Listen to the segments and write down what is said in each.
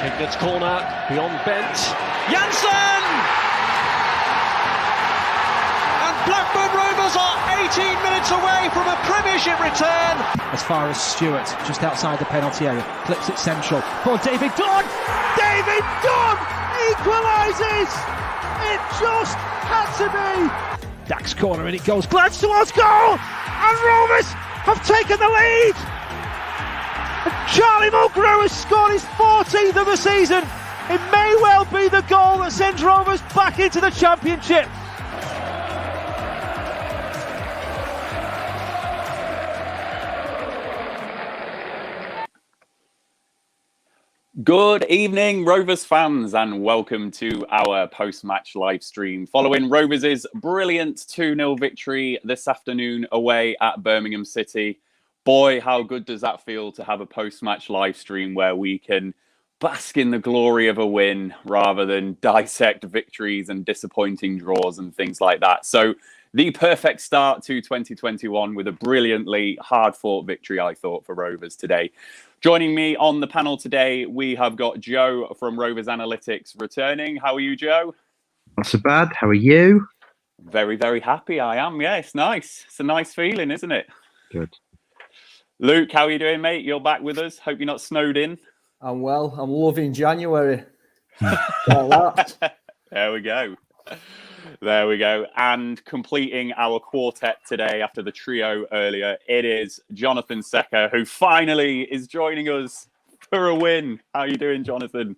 Hignet's corner, beyond Bent. Janssen! And Blackburn Rovers are 18 minutes away from a Premiership return. As far as Stewart, just outside the penalty area, clips it central for David Dunn. David Dunn equalises. It just had to be. Dack's corner and it goes. Glance towards goal, and Rovers have taken the lead. And Charlie Mulgrew has scored his 14th of the season. It may well be the goal that sends Rovers back into the Championship. Good evening, Rovers fans, and welcome to our post-match live stream following Rovers' brilliant 2-0 victory this afternoon away at Birmingham City. Boy, how good does that feel to have a post-match live stream where we can bask in the glory of a win rather than dissect victories and disappointing draws and things like that. So the perfect start to 2021 with a brilliantly hard-fought victory, I thought, for Rovers today. Joining me on the panel today, we have got Joe from Rovers Analytics returning. How are you, Joe? Not so bad. How are you? Very, very happy I am. Yeah, it's nice. It's a nice feeling, isn't it? Good. Luke, how are you doing, mate? You're back with us. Hope you're not snowed in. I'm well. I'm loving January. There we go. There we go. And completing our quartet today after the trio earlier, it is Jonathan Secker, who finally is joining us for a win. How are you doing, Jonathan?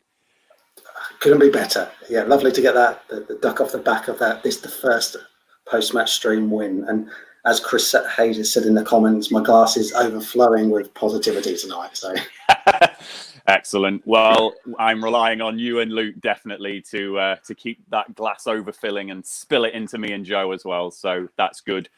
Couldn't be better. Yeah, lovely to get that, the duck off the back of that. This is the first post-match stream win. And as Chris Hayes has said in the comments, my glass is overflowing with positivity tonight. So excellent. Well, I'm relying on you and Luke definitely to keep that glass overfilling and spill it into me and Joe as well. So that's good.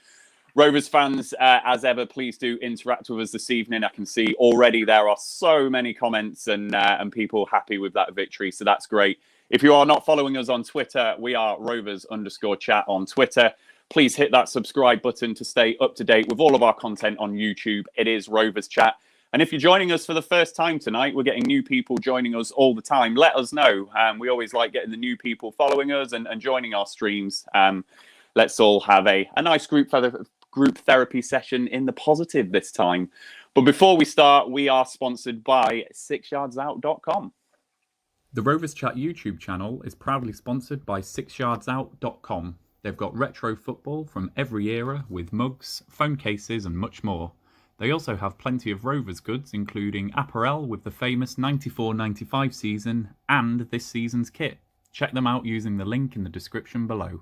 Rovers fans, as ever, please do interact with us this evening. I can see already there are so many comments and people happy with that victory. So that's great. If you are not following us on Twitter, we are Rovers_chat on Twitter. Please hit that subscribe button to stay up to date with all of our content on YouTube. It is Rovers Chat. And if you're joining us for the first time tonight, we're getting new people joining us all the time. Let us know. We always like getting the new people following us and joining our streams. Let's all have a nice group therapy session in the positive this time. But before we start, we are sponsored by 6yardsout.com. The Rovers Chat YouTube channel is proudly sponsored by 6yardsout.com. They've got retro football from every era with mugs, phone cases and much more. They also have plenty of Rovers goods, including apparel with the famous 94-95 season and this season's kit. Check them out using the link in the description below.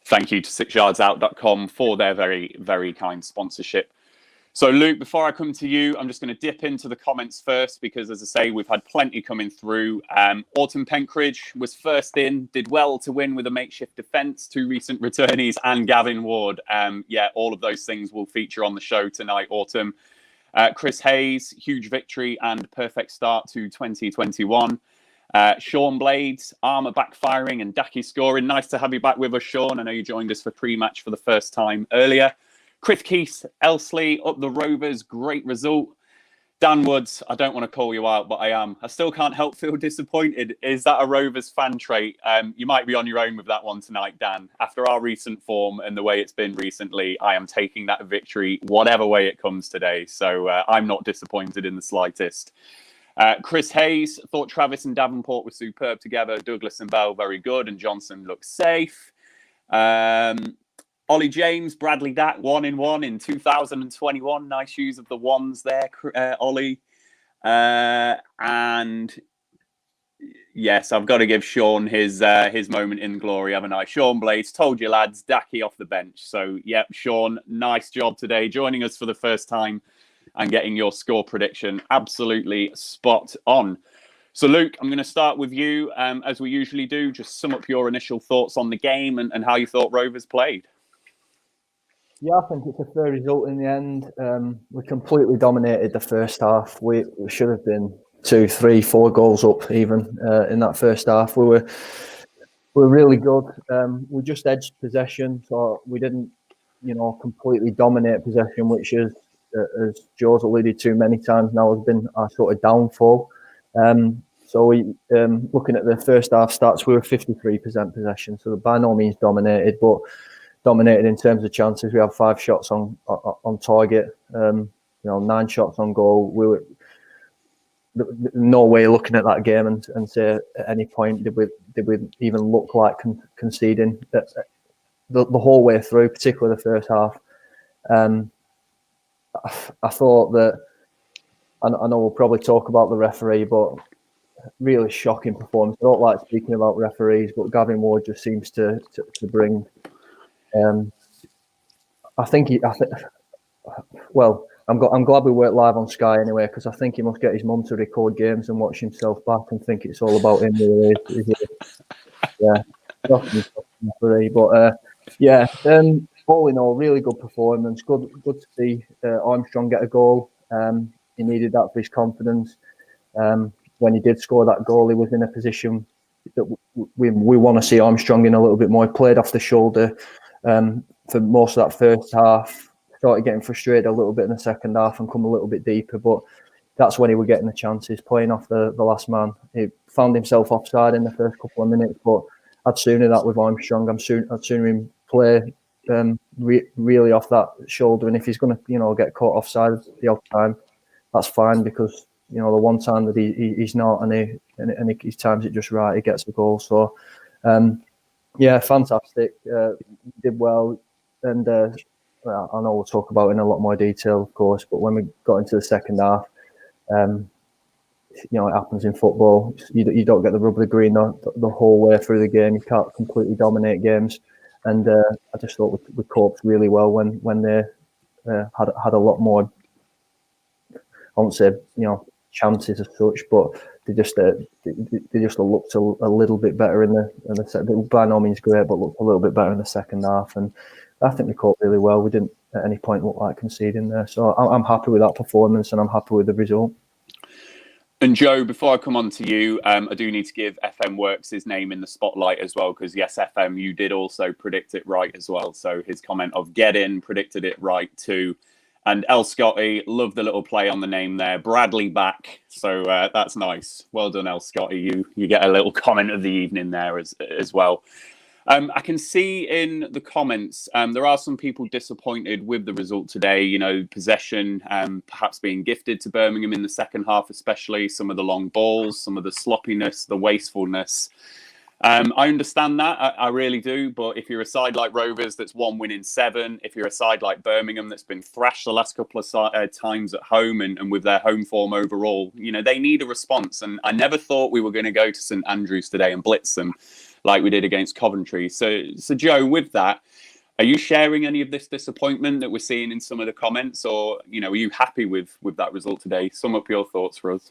Thank you to 6yardsout.com for their very, very kind sponsorship. So, Luke, before I come to you, I'm just going to dip into the comments first because, as I say, we've had plenty coming through. Autumn Penkridge was first in, did well to win with a makeshift defence, 2 recent returnees, and Gavin Ward. Yeah, all of those things will feature on the show tonight, Autumn. Chris Hayes, huge victory and perfect start to 2021. Sean Blades, armour backfiring and Dacky scoring. Nice to have you back with us, Sean. I know you joined us for pre-match for the first time earlier. Chris Keith, Elsley, up the Rovers, great result. Dan Woods, I don't want to call you out, but I am. I still can't help feel disappointed. Is that a Rovers fan trait? You might be on your own with that one tonight, Dan. After our recent form and the way it's been recently, I am taking that victory whatever way it comes today. So I'm not disappointed in the slightest. Chris Hayes, thought Travis and Davenport were superb together. Douglas and Bell, very good. And Johnson looked safe. Ollie James, Bradley Dack, 1-in-1 in 2021. Nice use of the ones there, Ollie. And yes, I've got to give Sean his moment in glory, haven't I? Sean Blades, told you lads, Dacky off the bench. So, yep, Sean, nice job today, joining us for the first time and getting your score prediction absolutely spot on. So, Luke, I'm going to start with you, as we usually do. Just sum up your initial thoughts on the game and how you thought Rovers played. Yeah, I think it's a fair result in the end. We completely dominated the first half. We should have been 2, 3, 4 goals up even in that first half. We were really good. We just edged possession, so we didn't, completely dominate possession, which is as Joe's alluded to many times now, has been our sort of downfall. So we, looking at the first half stats, we were 53% possession, so by no means dominated, but dominated in terms of chances. We had 5 shots on target, 9 shots on goal. We were no way looking at that game and say at any point did we even look like conceding the whole way through, particularly the first half. I thought that, I know we'll probably talk about the referee, but really shocking performance. I don't like speaking about referees, but Gavin Ward just seems to bring. I'm glad we weren't live on Sky anyway, because I think he must get his mum to record games and watch himself back and think it's all about him. Really. Yeah, shocking referee. But all in all, really good performance. Good to see Armstrong get a goal. He needed that for his confidence. When he did score that goal, he was in a position that we want to see Armstrong in a little bit more. He played off the shoulder for most of that first half. Started getting frustrated a little bit in the second half and come a little bit deeper, but that's when he was getting the chances, playing off the last man. He found himself offside in the first couple of minutes, but I'd sooner that with Armstrong. I'd sooner him play really off that shoulder, and if he's going to get caught offside the odd time, that's fine, because the one time that he's not and he times it just right, he gets the goal. So fantastic. Did well, and I know we'll talk about it in a lot more detail, of course, but when we got into the second half, it happens in football. You don't get the rub of the green the whole way through the game. You can't completely dominate games, and I just thought we coped really well when they had a lot more. I won't say chances as such, but they just looked a little bit better in the second. By no means great, but looked a little bit better in the second half, and I think we coped really well. We didn't at any point look like conceding there, so I'm happy with that performance and I'm happy with the result. And Joe, before I come on to you, I do need to give FM Works his name in the spotlight as well, because yes, FM, you did also predict it right as well. So his comment of get in, predicted it right too. And El Scotty, love the little play on the name there. Bradley back, so that's nice. Well done, El Scotty. You get a little comment of the evening there as well. I can see in the comments there are some people disappointed with the result today. Possession perhaps being gifted to Birmingham in the second half, especially some of the long balls, some of the sloppiness, the wastefulness. I understand that, I really do. But if you're a side like Rovers that's 1 win in 7, if you're a side like Birmingham that's been thrashed the last couple of times at home and with their home form overall, they need a response. And I never thought we were going to go to St Andrews today and blitz them like we did against Coventry. So Joe, with that, are you sharing any of this disappointment that we're seeing in some of the comments, or are you happy with that result today? Sum up your thoughts for us.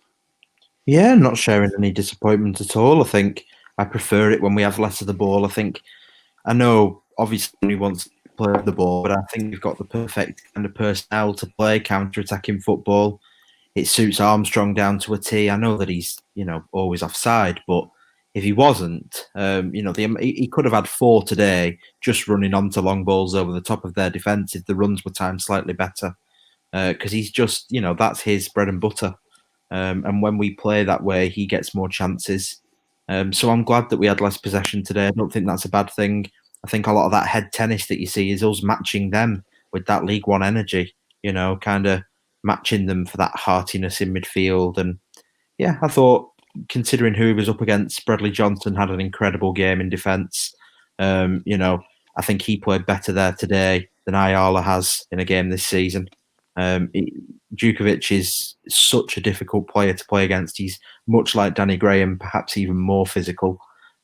Yeah, not sharing any disappointment at all. I think I prefer it when we have less of the ball. I know obviously he wants to play the ball, but I think we've got the perfect kind of personnel to play counter-attacking football. It suits Armstrong down to a T. I know that he's always offside, but if he wasn't, he could have had 4 today just running onto long balls over the top of their defence if the runs were timed slightly better. Because he's just, that's his bread and butter. And when we play that way, he gets more chances. So I'm glad that we had less possession today. I don't think that's a bad thing. I think a lot of that head tennis that you see is us matching them with that League One energy, kind of matching them for that heartiness in midfield. And yeah, I thought, considering who he was up against, Bradley Johnson had an incredible game in defence. I think he played better there today than Ayala has in a game this season. Djukovic is such a difficult player to play against. He's much like Danny Graham, perhaps even more physical.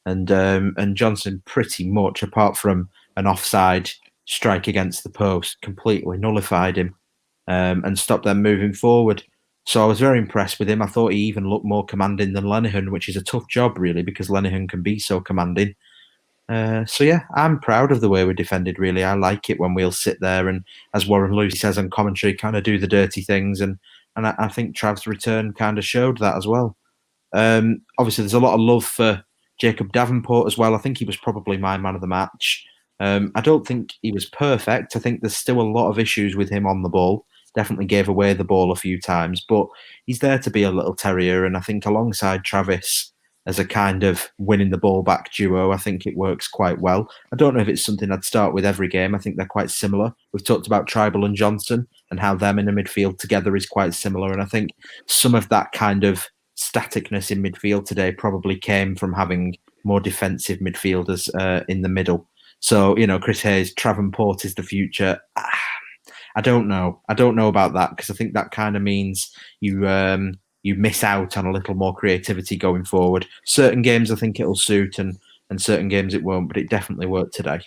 And Johnson pretty much, apart from an offside strike against the post, completely nullified him and stopped them moving forward. So I was very impressed with him. I thought he even looked more commanding than Lenihan, which is a tough job, really, because Lenihan can be so commanding. So yeah, I'm proud of the way we defended, really. I like it when we'll sit there and, as Warren Lucy says on commentary, kind of do the dirty things. And I think Trav's return kind of showed that as well. Obviously, there's a lot of love for Jacob Davenport as well. I think he was probably my man of the match. I don't think he was perfect. I think there's still a lot of issues with him on the ball. definitely gave away the ball a few times, but he's there to be a little terrier. And I think alongside Travis as a kind of winning the ball back duo, I think it works quite well. I don't know if it's something I'd start with every game. I think they're quite similar. We've talked about Tribal and Johnson and how them in the midfield together is quite similar. And I think some of that kind of staticness in midfield today probably came from having more defensive midfielders in the middle. So, Chris Hayes, Travanport is the future. I don't know. I don't know about that, because I think that kind of means you miss out on a little more creativity going forward. Certain games I think it'll suit, and certain games it won't, but it definitely worked today.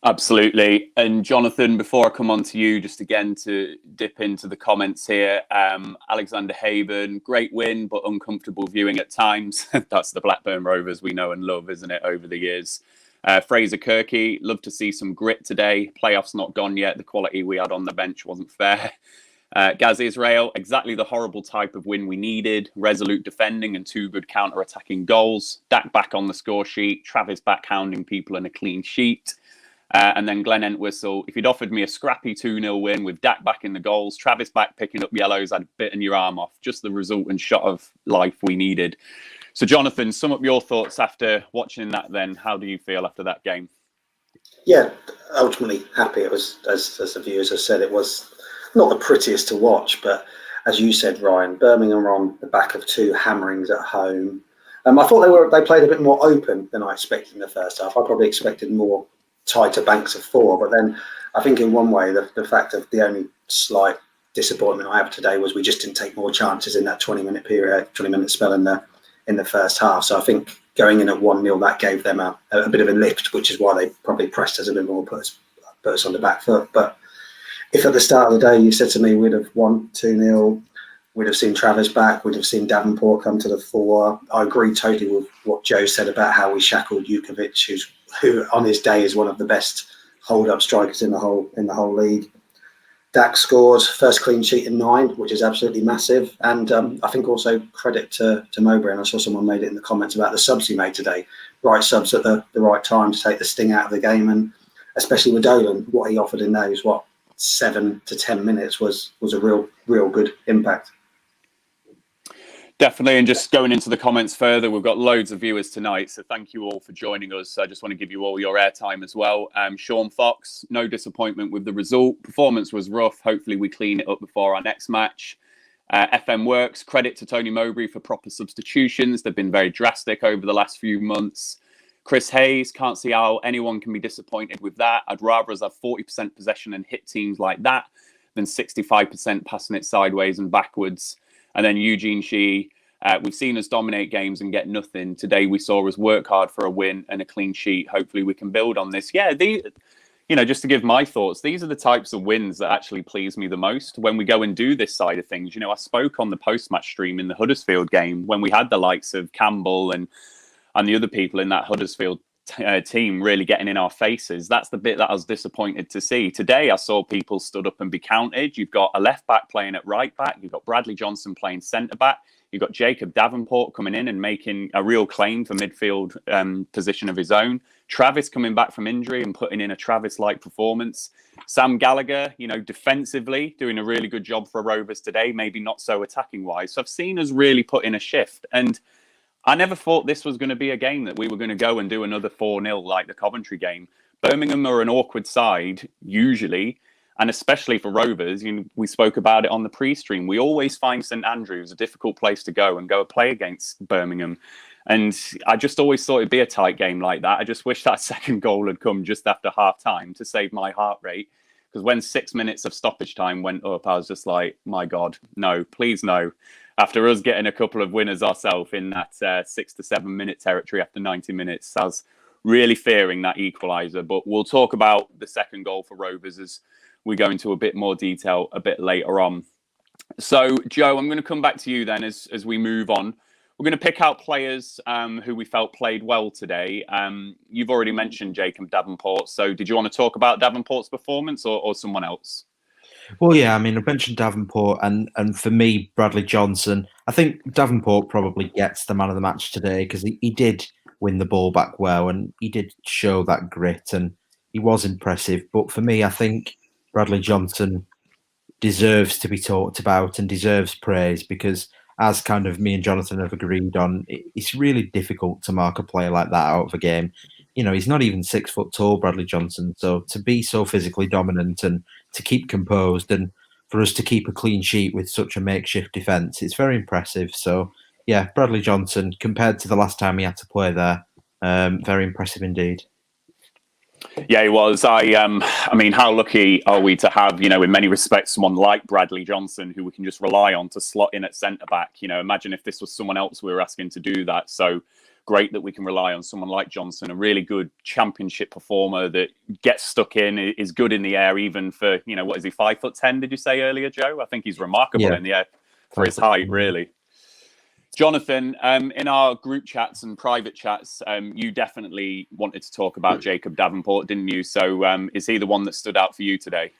Absolutely. And Jonathan, before I come on to you, just again to dip into the comments here, Alexander Haven, great win, but uncomfortable viewing at times. That's the Blackburn Rovers we know and love, isn't it, over the years? Fraser Kirky, love to see some grit today. Playoffs not gone yet. The quality we had on the bench wasn't fair. Gaz Israel, exactly the horrible type of win we needed. Resolute defending and 2 good counter-attacking goals. Dack back on the score sheet. Travis back hounding people in a clean sheet. And then Glenn Entwistle, if you'd offered me a scrappy 2-0 win with Dack back in the goals, Travis back picking up yellows, I'd bitten your arm off. Just the result and shot of life we needed. So, Jonathan, sum up your thoughts after watching that then. How do you feel after that game? Yeah, ultimately happy. It was, as the viewers have said, it was not the prettiest to watch, but as you said, Ryan, Birmingham were on the back of 2 hammerings at home. I thought they played a bit more open than I expected in the first half. I probably expected more tighter banks of 4, but then I think in one way the fact of the only slight disappointment I have today was we just didn't take more chances in that 20-minute spell in the first half. So I think going in at 1-0, that gave them a bit of a lift, which is why they probably pressed us a bit more, put us on the back foot. But if at the start of the day you said to me we'd have won 2-0, we'd have seen Travis back, we'd have seen Davenport come to the fore. I agree totally with what Joe said about how we shackled Jukovic, who on his day is one of the best hold-up strikers in the whole league. Dack scored first clean sheet in 9, which is absolutely massive. And I think also credit to Mowbray, and I saw someone made it in the comments about the subs he made today. Right subs at the right time to take the sting out of the game, and especially with Dolan, what he offered in those 7 to 10 minutes was a real good impact. Definitely. And just going into the comments further, we've got loads of viewers tonight, so thank you all for joining us. I just want to give you all your airtime as well. Sean Fox, no disappointment with the result. Performance was rough. Hopefully we clean it up before our next match. FM Works, credit to Tony Mowbray for proper substitutions. They've been very drastic over the last few months. Chris Hayes, can't see how anyone can be disappointed with that. I'd rather us have 40% possession and hit teams like that than 65% passing it sideways and backwards. And then Eugene Shee, we've seen us dominate games and get nothing. Today we saw us work hard for a win and a clean sheet. Hopefully we can build on this. Yeah, just to give my thoughts, these are the types of wins that actually please me the most when we go and do this side of things. I spoke on the post-match stream in the Huddersfield game when we had the likes of Campbell and the other people in that Huddersfield team really getting in our faces. That's the bit that I was disappointed to see. Today, I saw people stood up and be counted. You've got a left back playing at right back. You've got Bradley Johnson playing centre back. You've got Jacob Davenport coming in and making a real claim for midfield position of his own. Travis coming back from injury and putting in a Travis-like performance. Sam Gallagher, defensively doing a really good job for Rovers today, maybe not so attacking-wise. So I've seen us really put in a shift. And I never thought this was going to be a game that we were going to go and do another 4-0 like the Coventry game. Birmingham are an awkward side, usually, and especially for Rovers. We spoke about it on the pre-stream. We always find St Andrews a difficult place to go and go play against Birmingham. And I just always thought it'd be a tight game like that. I just wish that second goal had come just after half-time to save my heart rate. Because when 6 minutes of stoppage time went up, I was just like, my God, no, please no. After us getting a couple of winners ourselves in that 6 to 7 minute territory after 90 minutes, I was really fearing that equaliser. But we'll talk about the second goal for Rovers as we go into a bit more detail a bit later on. So, Joe, I'm going to come back to you then as we move on. We're going to pick out players who we felt played well today. You've already mentioned Jacob Davenport. So did you want to talk about Davenport's performance or someone else? Well, yeah, I mentioned Davenport and for me, Bradley Johnson. I think Davenport probably gets the man of the match today because he did win the ball back well and he did show that grit and he was impressive. But for me, I think Bradley Johnson deserves to be talked about and deserves praise, because as kind of me and Jonathan have agreed on, it's really difficult to mark a player like that out of a game. He's not even 6 foot tall, Bradley Johnson. So to be so physically dominant and to keep composed, and for us to keep a clean sheet with such a makeshift defence, it's very impressive. So yeah, Bradley Johnson, compared to the last time he had to play there, very impressive indeed. Yeah, he was. I mean, how lucky are we to have, in many respects, someone like Bradley Johnson who we can just rely on to slot in at centre back. Imagine if this was someone else we were asking to do that. So great that we can rely on someone like Johnson, a really good championship performer that gets stuck in, is good in the air, even for, what is he, 5'10", did you say earlier, Joe? I think he's remarkable in the air for his height, really. Jonathan, in our group chats and private chats, you definitely wanted to talk about Jacob Davenport, didn't you? So is he the one that stood out for you today?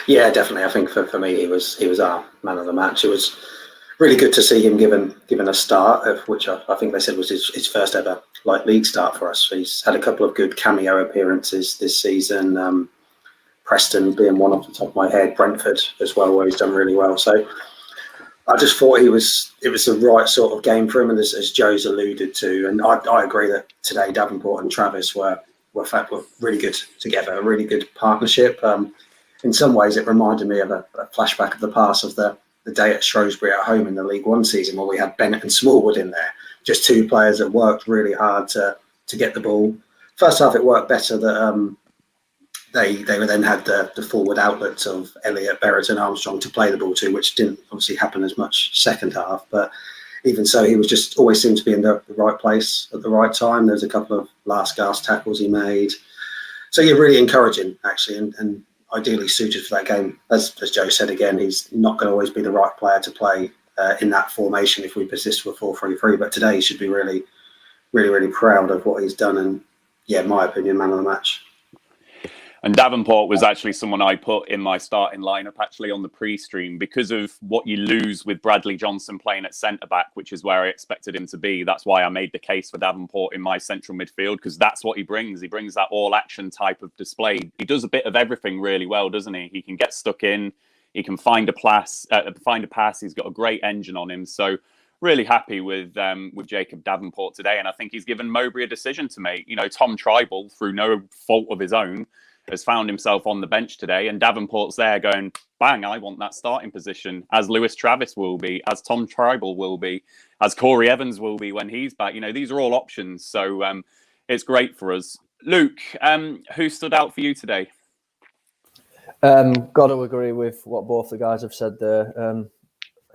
Yeah, definitely. I think for me, he was our man of the match. It was really good to see him given a start, of which I think they said was his first ever league start for us. He's had a couple of good cameo appearances this season. Preston being one off the top of my head, Brentford as well, where he's done really well. So I just thought it was the right sort of game for him, and as Joe's alluded to, and I agree that today Davenport and Travis were really good together, a really good partnership. In some ways, it reminded me of a flashback of the past of the day at Shrewsbury at home in the League One season, where we had Bennett and Smallwood in there, just two players that worked really hard to get the ball. First half, it worked better that they then had the forward outlets of Elliott, Barrett and Armstrong to play the ball to, which didn't obviously happen as much second half. But even so, he was just always seemed to be in the right place at the right time. There's a couple of last gasp tackles he made. So yeah, really encouraging, actually, and ideally suited for that game. As Joe said again, he's not going to always be the right player to play in that formation if we persist with 4-3-3. But today he should be really, really, really proud of what he's done. And yeah, in my opinion, man of the match. And Davenport was actually someone I put in my starting lineup actually on the pre-stream because of what you lose with Bradley Johnson playing at centre-back, which is where I expected him to be. That's why I made the case for Davenport in my central midfield, because that's what he brings. He brings that all-action type of display. He does a bit of everything really well, doesn't he? He can get stuck in. He can find a pass. He's got a great engine on him. So really happy with Jacob Davenport today. And I think he's given Mowbray a decision to make. Tom Tribal, through no fault of his own, has found himself on the bench today, and Davenport's there going, bang, I want that starting position, as Lewis Travis will be, as Tom Tribal will be, as Corey Evans will be when he's back. These are all options. So it's great for us. Luke, who stood out for you today? Got to agree with what both the guys have said there.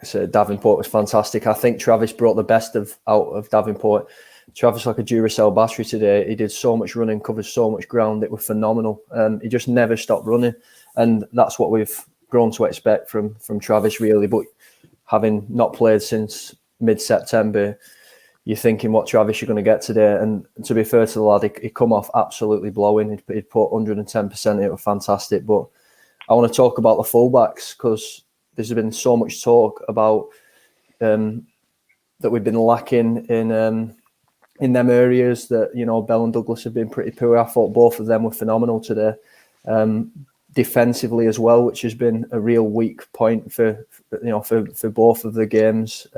So Davenport was fantastic. I think Travis brought the best out of Davenport. Travis like a Duracell battery today. He did so much running, covered so much ground. It was phenomenal. He just never stopped running, and that's what we've grown to expect from Travis, really. But having not played since mid-September, you're thinking what Travis you're going to get today. And to be fair to the lad, he come off absolutely blowing. He'd put 110%. It was fantastic. But I want to talk about the fullbacks, because there's been so much talk about that we've been lacking in them areas, that Bell and Douglas have been pretty poor. I thought both of them were phenomenal today, defensively as well, which has been a real weak point for both of the games.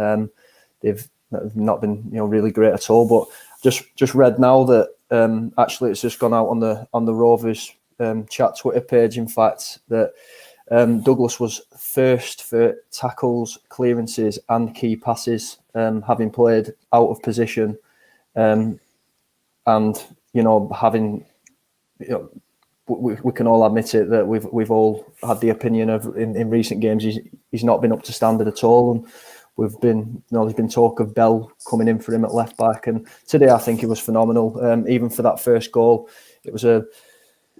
They've not been really great at all. But just read now that actually it's just gone out on the Rovers chat Twitter page, in fact, that Douglas was first for tackles, clearances and key passes, having played out of position. And having, we can all admit it, that we've all had the opinion of in recent games he's not been up to standard at all, and there's been talk of Bell coming in for him at left back, and today I think he was phenomenal. Even for that first goal, it was a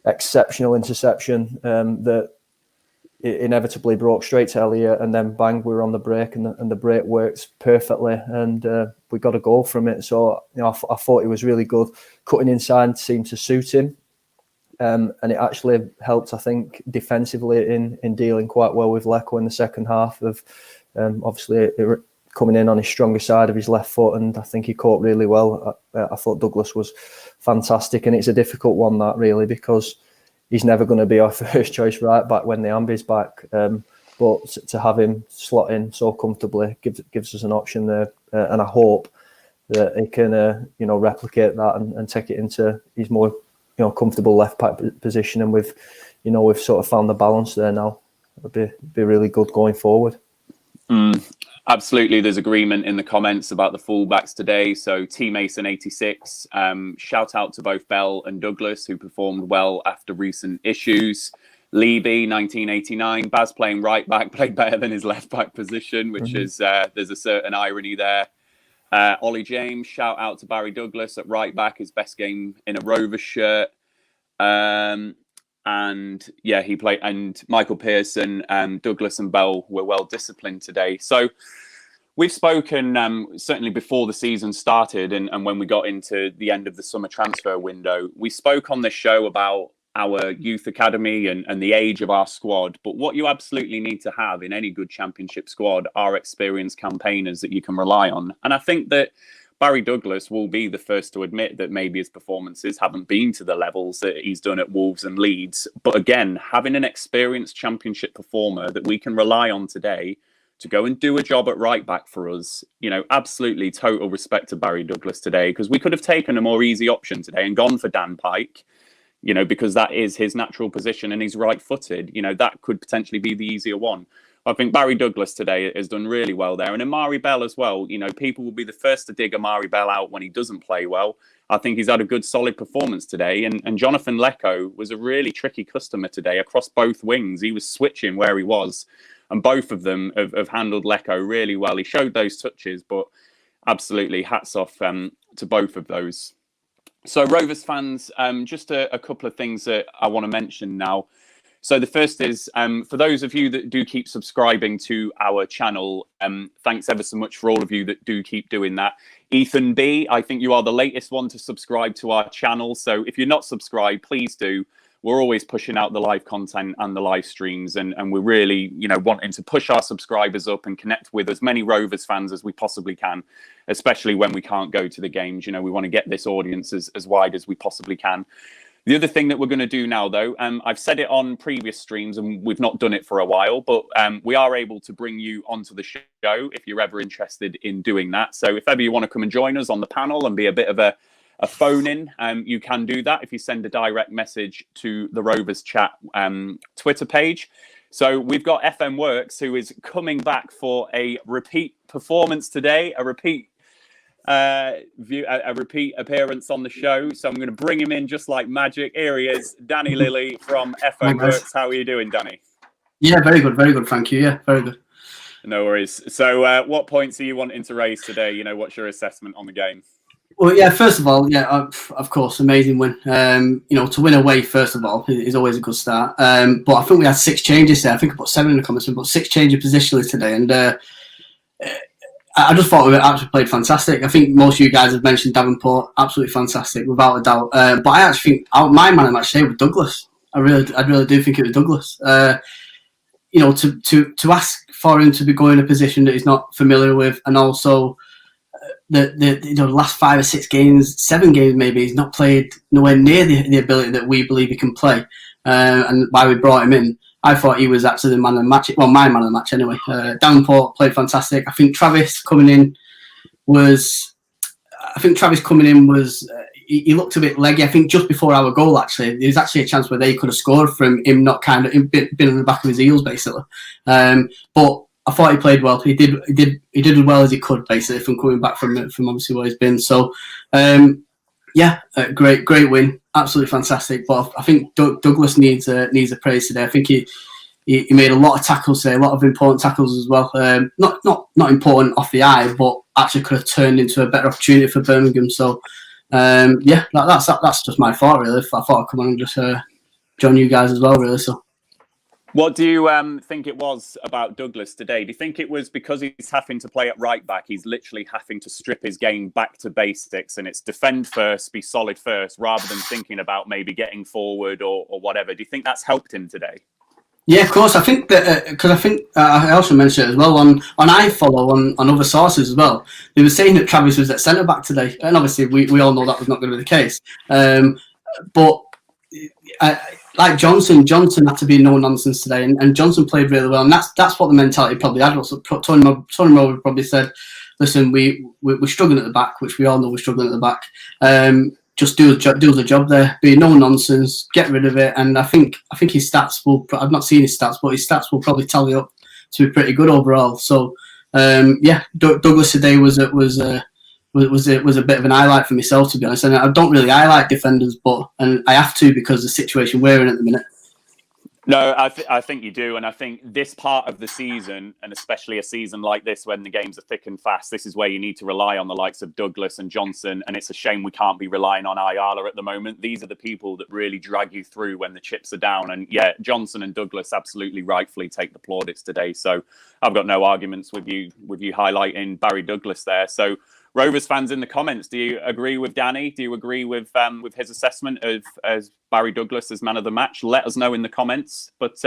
exceptional interception that it inevitably broke straight to Elliott, and then bang, we were on the break, and the break worked perfectly, and we got a goal from it. So I thought he was really good. Cutting inside seemed to suit him, and it actually helped, I think, defensively in dealing quite well with Lecco in the second half. Of obviously coming in on his stronger side of his left foot, and I think he caught really well. I thought Douglas was fantastic, and it's a difficult one, that, really, because he's never going to be our first choice right back when the Ambi's back. but to have him slot in so comfortably gives us an option there, and I hope that he can replicate that and take it into his more comfortable left back position, and we've sort of found the balance there now. It'll be really good going forward. Absolutely, there's agreement in the comments about the fullbacks today. So T Mason 86, shout out to both Bell and Douglas, who performed well after recent issues. Leby 1989, Baz playing right back, played better than his left back position, which is there's a certain irony there. Ollie James, shout out to Barry Douglas at right back, his best game in a Rovers shirt. And yeah, he played, and Michael Pearson, Douglas and Bell were well disciplined today. So we've spoken certainly before the season started and when we got into the end of the summer transfer window, we spoke on this show about our youth academy and the age of our squad. But what you absolutely need to have in any good championship squad are experienced campaigners that you can rely on. And I think that Barry Douglas will be the first to admit that maybe his performances haven't been to the levels that he's done at Wolves and Leeds. But again, having an experienced championship performer that we can rely on today to go and do a job at right back for us, absolutely total respect to Barry Douglas today, because we could have taken a more easy option today and gone for Dan Pike, because that is his natural position and he's right-footed. That could potentially be the easier one. I think Barry Douglas today has done really well there. And Amari Bell as well. People will be the first to dig Amari Bell out when he doesn't play well. I think he's had a good, solid performance today. And Jonathan Lecco was a really tricky customer today across both wings. He was switching where he was. And both of them have handled Lecco really well. He showed those touches, but absolutely hats off to both of those. So Rovers fans, just a couple of things that I want to mention now. So the first is, for those of you that do keep subscribing to our channel, thanks ever so much for all of you that do keep doing that. Ethan B, I think you are the latest one to subscribe to our channel. So if you're not subscribed, please do. We're always pushing out the live content and the live streams, and we're really, wanting to push our subscribers up and connect with as many Rovers fans as we possibly can, especially when we can't go to the games. We want to get this audience as wide as we possibly can. The other thing that we're going to do now, though, I've said it on previous streams and we've not done it for a while, but we are able to bring you onto the show if you're ever interested in doing that. So if ever you want to come and join us on the panel and be a bit of a phone-in, you can do that if you send a direct message to the Rovers Chat Twitter page. So we've got FM Works, who is coming back for a repeat performance today, a repeat appearance on the show. So I'm going to bring him in just like magic. Here he is, Danny Lilly from FM Works. How are you doing, Danny? Yeah, very good, thank you. Yeah, very good. No worries. So what points are you wanting to raise today? What's your assessment on the game? Well, yeah, first of all, yeah, of course, amazing win. To win away, first of all, is always a good start. But I think we had 6 changes there. I think I put 7 in the comments, but 6 changes positionally today. And I just thought we actually played fantastic. I think most of you guys have mentioned Davenport, absolutely fantastic, without a doubt. But I actually think my man of the match today was Douglas. I really do think it was Douglas. To ask for him to be going in a position that he's not familiar with, and also the last 5 or 6 games, 7 games maybe, he's not played nowhere near the ability that we believe he can play, and why we brought him in. I thought he was actually the man of the match. Well, my man of the match anyway. Davenport played fantastic. I think Travis coming in was. He looked a bit leggy. I think just before our goal, actually, there was actually a chance where they could have scored from him not kind of been on the back of his heels, basically. But I thought he played well. He did as well as he could, basically, from coming back from obviously where he's been. So, great win, absolutely fantastic. But I think Douglas needs a praise today. I think he made a lot of tackles today, a lot of important tackles as well. Not important off the eye, but actually could have turned into a better opportunity for Birmingham. So, that's just my thought, really. I thought I'd come on and just join you guys as well, really. So. What do you think it was about Douglas today? Do you think it was because he's having to play at right back? He's literally having to strip his game back to basics, and it's defend first, be solid first, rather than thinking about maybe getting forward or whatever. Do you think that's helped him today? Yeah, of course. I think that because I also mentioned it as well on iFollow on other sources as well. They were saying that Travis was at centre back today, and obviously we all know that was not going to be the case. But like Johnson had to be no nonsense today, and Johnson played really well, and that's what the mentality probably had. Tony Moore probably said, "Listen, we're struggling at the back, which we all know we're struggling at the back. Just do the job there, be no nonsense, get rid of it." And I think his stats will. I've not seen his stats, but his stats will probably tally up to be pretty good overall. So Douglas today was a bit of an highlight for myself, to be honest. And I don't really highlight defenders, and I have to because of the situation we're in at the minute. No, I think you do. And I think this part of the season, and especially a season like this when the games are thick and fast, this is where you need to rely on the likes of Douglas and Johnson. And it's a shame we can't be relying on Ayala at the moment. These are the people that really drag you through when the chips are down. And yeah, Johnson and Douglas absolutely rightfully take the plaudits today. So I've got no arguments with you highlighting Barry Douglas there. So Rovers fans in the comments, do you agree with Danny? Do you agree with his assessment of as Barry Douglas as man of the match? Let us know in the comments. But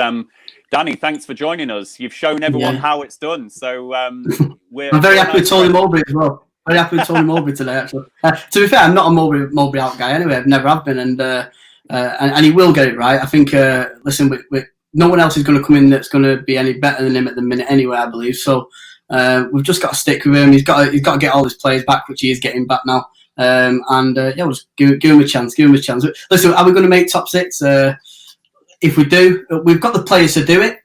Danny, thanks for joining us. You've shown everyone how it's done. So I'm very happy with Tony Mowbray as well. Very happy with Tony Mowbray today, actually. To be fair, I'm not a Mowbray out guy anyway. I've never have been, and he will get it right. I think. Listen, no one else is going to come in that's going to be any better than him at the minute anyway, I believe. So. We've just got to stick with him. He's got to get all his players back, which he is getting back now. We'll just give him a chance. Give him a chance. Listen, are we going to make top six? If we do, we've got the players to do it.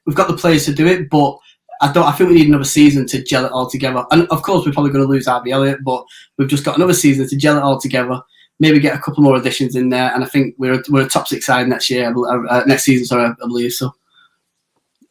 But I think we need another season to gel it all together. And of course, we're probably going to lose Harvey Elliott, but we've just got another season to gel it all together. Maybe get a couple more additions in there, and I think we're a top six side next year. Next season, sorry, I believe so.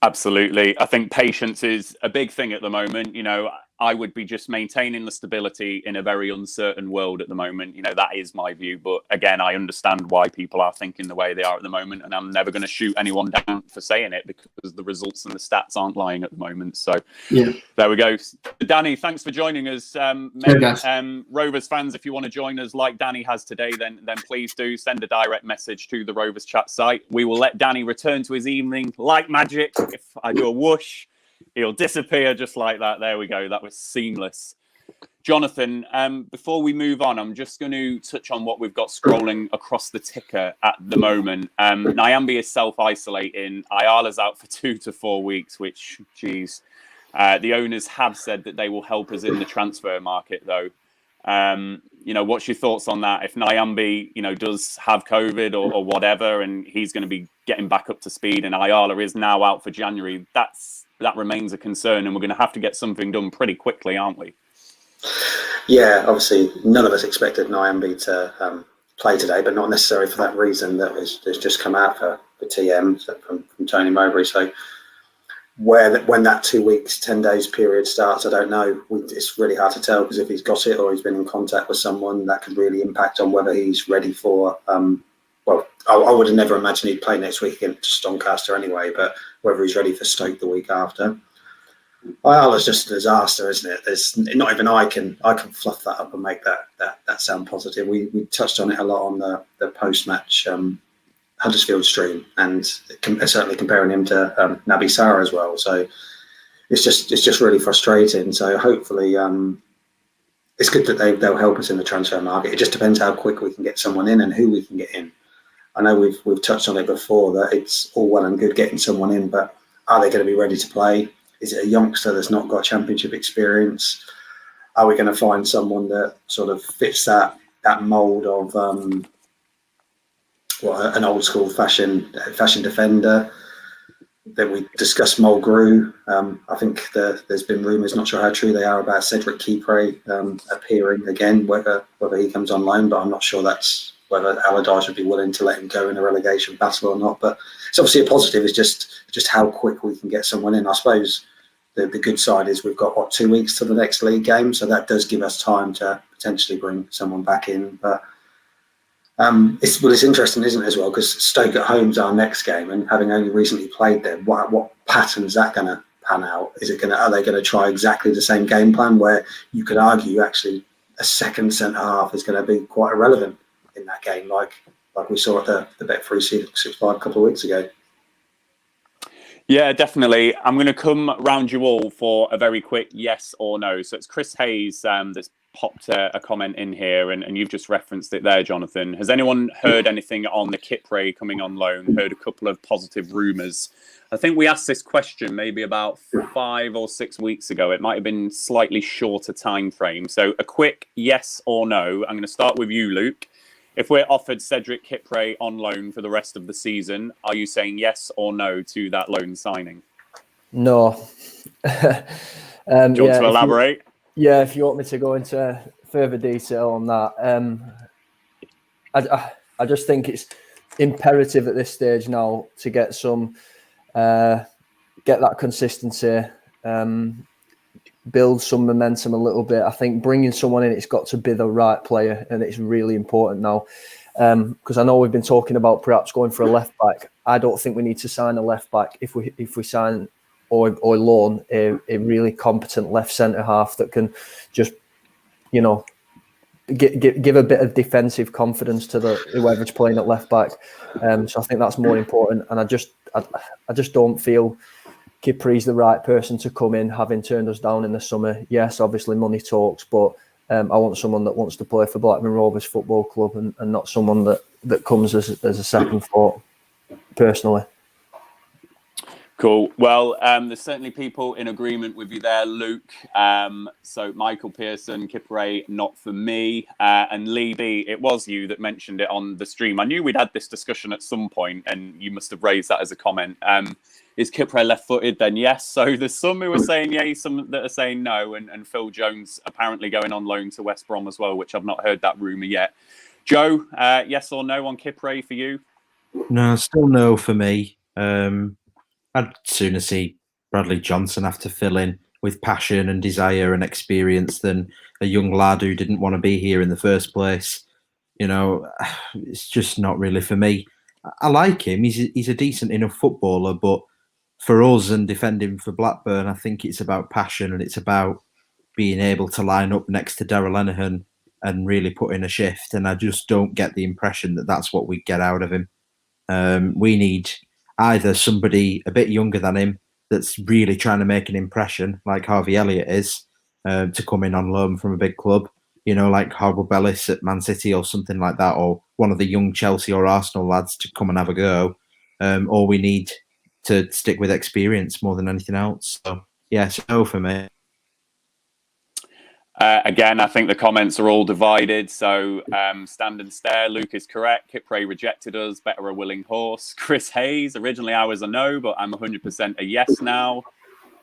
Absolutely. I think patience is a big thing at the moment. You know, I would be just maintaining the stability in a very uncertain world at the moment. You know, that is my view. But again, I understand why people are thinking the way they are at the moment. And I'm never going to shoot anyone down for saying it because the results and the stats aren't lying at the moment. So there we go. Danny, thanks for joining us. Rovers fans, if you want to join us like Danny has today, then please do send a direct message to the Rovers chat site. We will let Danny return to his evening like magic. If I do a whoosh, he'll disappear just like that. There we go. That was seamless. Jonathan, before we move on, I'm just going to touch on what we've got scrolling across the ticker at the moment. Nyambe is self-isolating. Ayala's out for 2 to 4 weeks, which, geez. The owners have said that they will help us in the transfer market, though. What's your thoughts on that? If Nyambe, does have COVID or whatever, and he's going to be getting back up to speed, and Ayala is now out for January, that remains a concern, and we're going to have to get something done pretty quickly, aren't we? Yeah, obviously, none of us expected Nyambe to play today, but not necessarily for that reason that has just come out for TM from Tony Mowbray. So when that 2 weeks, 10 days period starts, I don't know. It's really hard to tell because if he's got it or he's been in contact with someone, that could really impact on whether he's ready for. I would have never imagined he'd play next week against Doncaster anyway, but whether he's ready for Stoke the week after. Ayala's just a disaster, isn't it? There's not even I can fluff that up and make that sound positive. We touched on it a lot on the post-match Huddersfield stream, and certainly comparing him to Naby Sarr as well. So it's just really frustrating. So hopefully it's good that they'll help us in the transfer market. It just depends how quick we can get someone in and who we can get in. I know we've touched on it before that it's all well and good getting someone in, but are they going to be ready to play? Is it a youngster that's not got championship experience? Are we going to find someone that sort of fits that mould of an old school fashion defender? Then we discussed Mulgrew. I think there's been rumours, not sure how true they are, about Cedric Kipre appearing again, whether he comes on loan, but I'm not sure that's whether Allardyce would be willing to let him go in a relegation battle or not. But it's obviously a positive. It's just how quick we can get someone in. I suppose the good side is we've got 2 weeks to the next league game, so that does give us time to potentially bring someone back in. But it's interesting, isn't it, as well, because Stoke at home's our next game, and having only recently played there, what pattern's that going to pan out? Are they going to try exactly the same game plan where you could argue actually a second centre half is going to be quite irrelevant in that game, like we saw at the Bet365 a couple of weeks ago? Yeah, definitely. I'm going to come round you all for a very quick yes or no. So it's Chris Hayes that's popped a comment in here, and you've just referenced it there, Jonathan. Has anyone heard anything on the Kipre coming on loan? Heard a couple of positive rumours. I think we asked this question maybe about 5 or 6 weeks ago. It might have been slightly shorter time frame. So a quick yes or no. I'm going to start with you, Luke. If we're offered Cedric Kipre on loan for the rest of the season, are you saying yes or no to that loan signing? No. Do you want to elaborate? If you want me to go into further detail on that, I just think it's imperative at this stage now to get that consistency, build some momentum a little bit. I think bringing someone in, it's got to be the right player, and it's really important now. Because I know we've been talking about perhaps going for a left back. I don't think we need to sign a left back if we sign or loan a really competent left centre half that can just, give a bit of defensive confidence to whoever's playing at left back. So I think that's more important. And I just don't feel Kipre's the right person to come in, having turned us down in the summer. Yes, obviously money talks, but I want someone that wants to play for Blackburn Rovers Football Club and not someone that comes as a second thought, personally. Cool. Well, there's certainly people in agreement with you there, Luke. So Michael Pearson, Kipre, not for me. And Lee B, it was you that mentioned it on the stream. I knew we'd had this discussion at some point, and you must have raised that as a comment. Is Kipre left-footed? Then yes. So there's some who are saying yay, some that are saying no, and Phil Jones apparently going on loan to West Brom as well, which I've not heard that rumour yet. Joe, yes or no on Kipre for you? No, still no for me. I'd sooner see Bradley Johnson have to fill in with passion and desire and experience than a young lad who didn't want to be here in the first place. It's just not really for me. I like him. He's a decent enough footballer, but for us and defending for Blackburn, I think it's about passion and it's about being able to line up next to Darragh Lenihan and really put in a shift. And I just don't get the impression that that's what we get out of him. We need either somebody a bit younger than him that's really trying to make an impression, like Harvey Elliott is, to come in on loan from a big club, like Harvey Bellis at Man City or something like that, or one of the young Chelsea or Arsenal lads to come and have a go. Or we need to stick with experience more than anything else. So, yeah, no for me. Again, I think the comments are all divided. So, stand and stare. Luke is correct. Kipre rejected us. Better a willing horse. Chris Hayes. Originally, I was a no, but I'm 100% a yes now.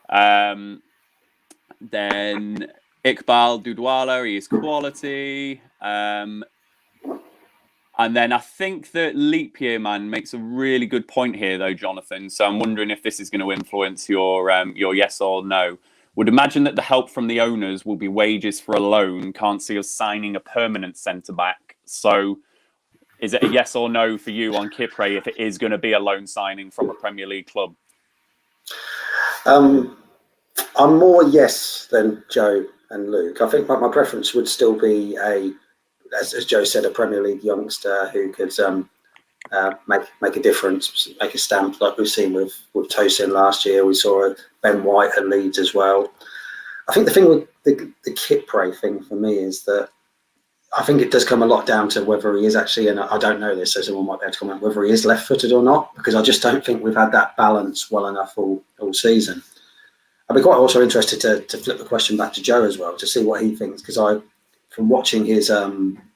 Then Iqbal Dudwala. He is quality. And then I think that Leap Year Man makes a really good point here, though, Jonathan. So I'm wondering if this is going to influence your yes or no. Would imagine that the help from the owners will be wages for a loan. Can't see us signing a permanent centre-back. So is it a yes or no for you on Kipre if it is going to be a loan signing from a Premier League club? I'm more yes than Joe and Luke. I think my preference would still be as Joe said, a Premier League youngster who could make a difference, make a stamp, like we've seen with Tosin last year. We saw Ben White at Leeds as well. I think the thing with the Kipre thing for me is that I think it does come a lot down to whether he is actually, and I don't know this, so someone might be able to comment, whether he is left-footed or not, because I just don't think we've had that balance well enough all season. I'd be quite also interested to flip the question back to Joe as well, to see what he thinks, because from watching his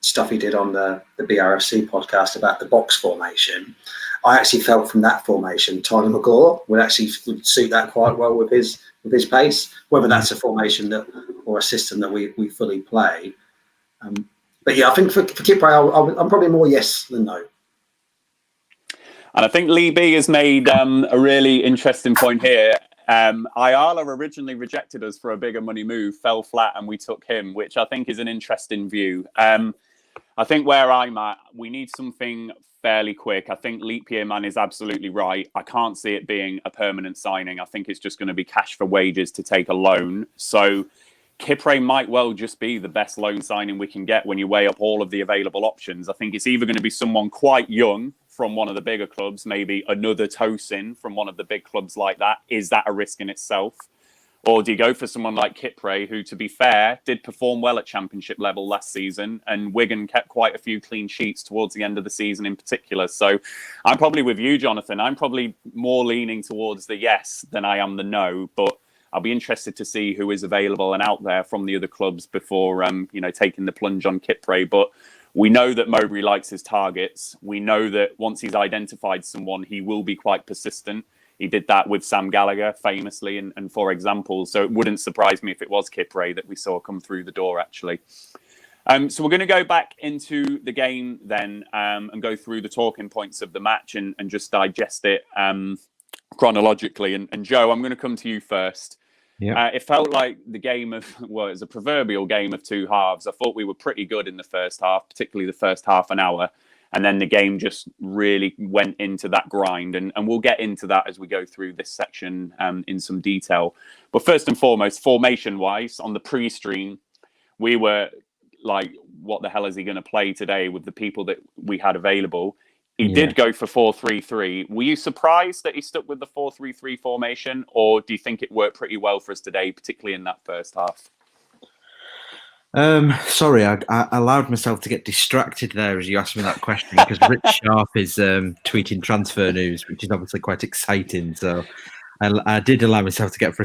stuff he did on the BRFC podcast about the box formation, I actually felt from that formation, Tyler McGraw would suit that quite well with his pace. Whether that's a formation or a system that we fully play, but yeah, I think for Kipre, I'm probably more yes than no. And I think Lee B has made a really interesting point here. Ayala originally rejected us for a bigger money move, fell flat, and we took him, which I think is an interesting view. I think where I'm at, we need something fairly quick. I think Leap Year Man is absolutely right. I can't see it being a permanent signing. I think it's just going to be cash for wages to take a loan. So Kipre might well just be the best loan signing we can get when you weigh up all of the available options. I think it's either going to be someone quite young from one of the bigger clubs, maybe another Tosin from one of the big clubs like that. Is that a risk in itself? Or do you go for someone like Kipre, who, to be fair, did perform well at championship level last season, and Wigan kept quite a few clean sheets towards the end of the season in particular? So I'm probably with you, Jonathan. I'm probably more leaning towards the yes than I am the no, but I'll be interested to see who is available and out there from the other clubs before, taking the plunge on Kipre. But we know that Mowbray likes his targets. We know that once he's identified someone, he will be quite persistent. He did that with Sam Gallagher famously and for example. So it wouldn't surprise me if it was Kipre that we saw come through the door, actually. So we're going to go back into the game then and go through the talking points of the match and just digest it chronologically. And Joe, I'm going to come to you first. Yeah. It felt like the game of, well, it was a proverbial game of two halves. I thought we were pretty good in the first half, particularly the first half an hour. And then the game just really went into that grind. And we'll get into that as we go through this section in some detail. But first and foremost, formation-wise, on the pre-stream, we were like, what the hell is he going to play today with the people that we had available? He did go for 4-3-3. Were you surprised that he stuck with the 4-3-3 formation? Or do you think it worked pretty well for us today, particularly in that first half? Sorry, I allowed myself to get distracted there as you asked me that question because Rich Sharp is tweeting transfer news, which is obviously quite exciting. So I did allow myself to get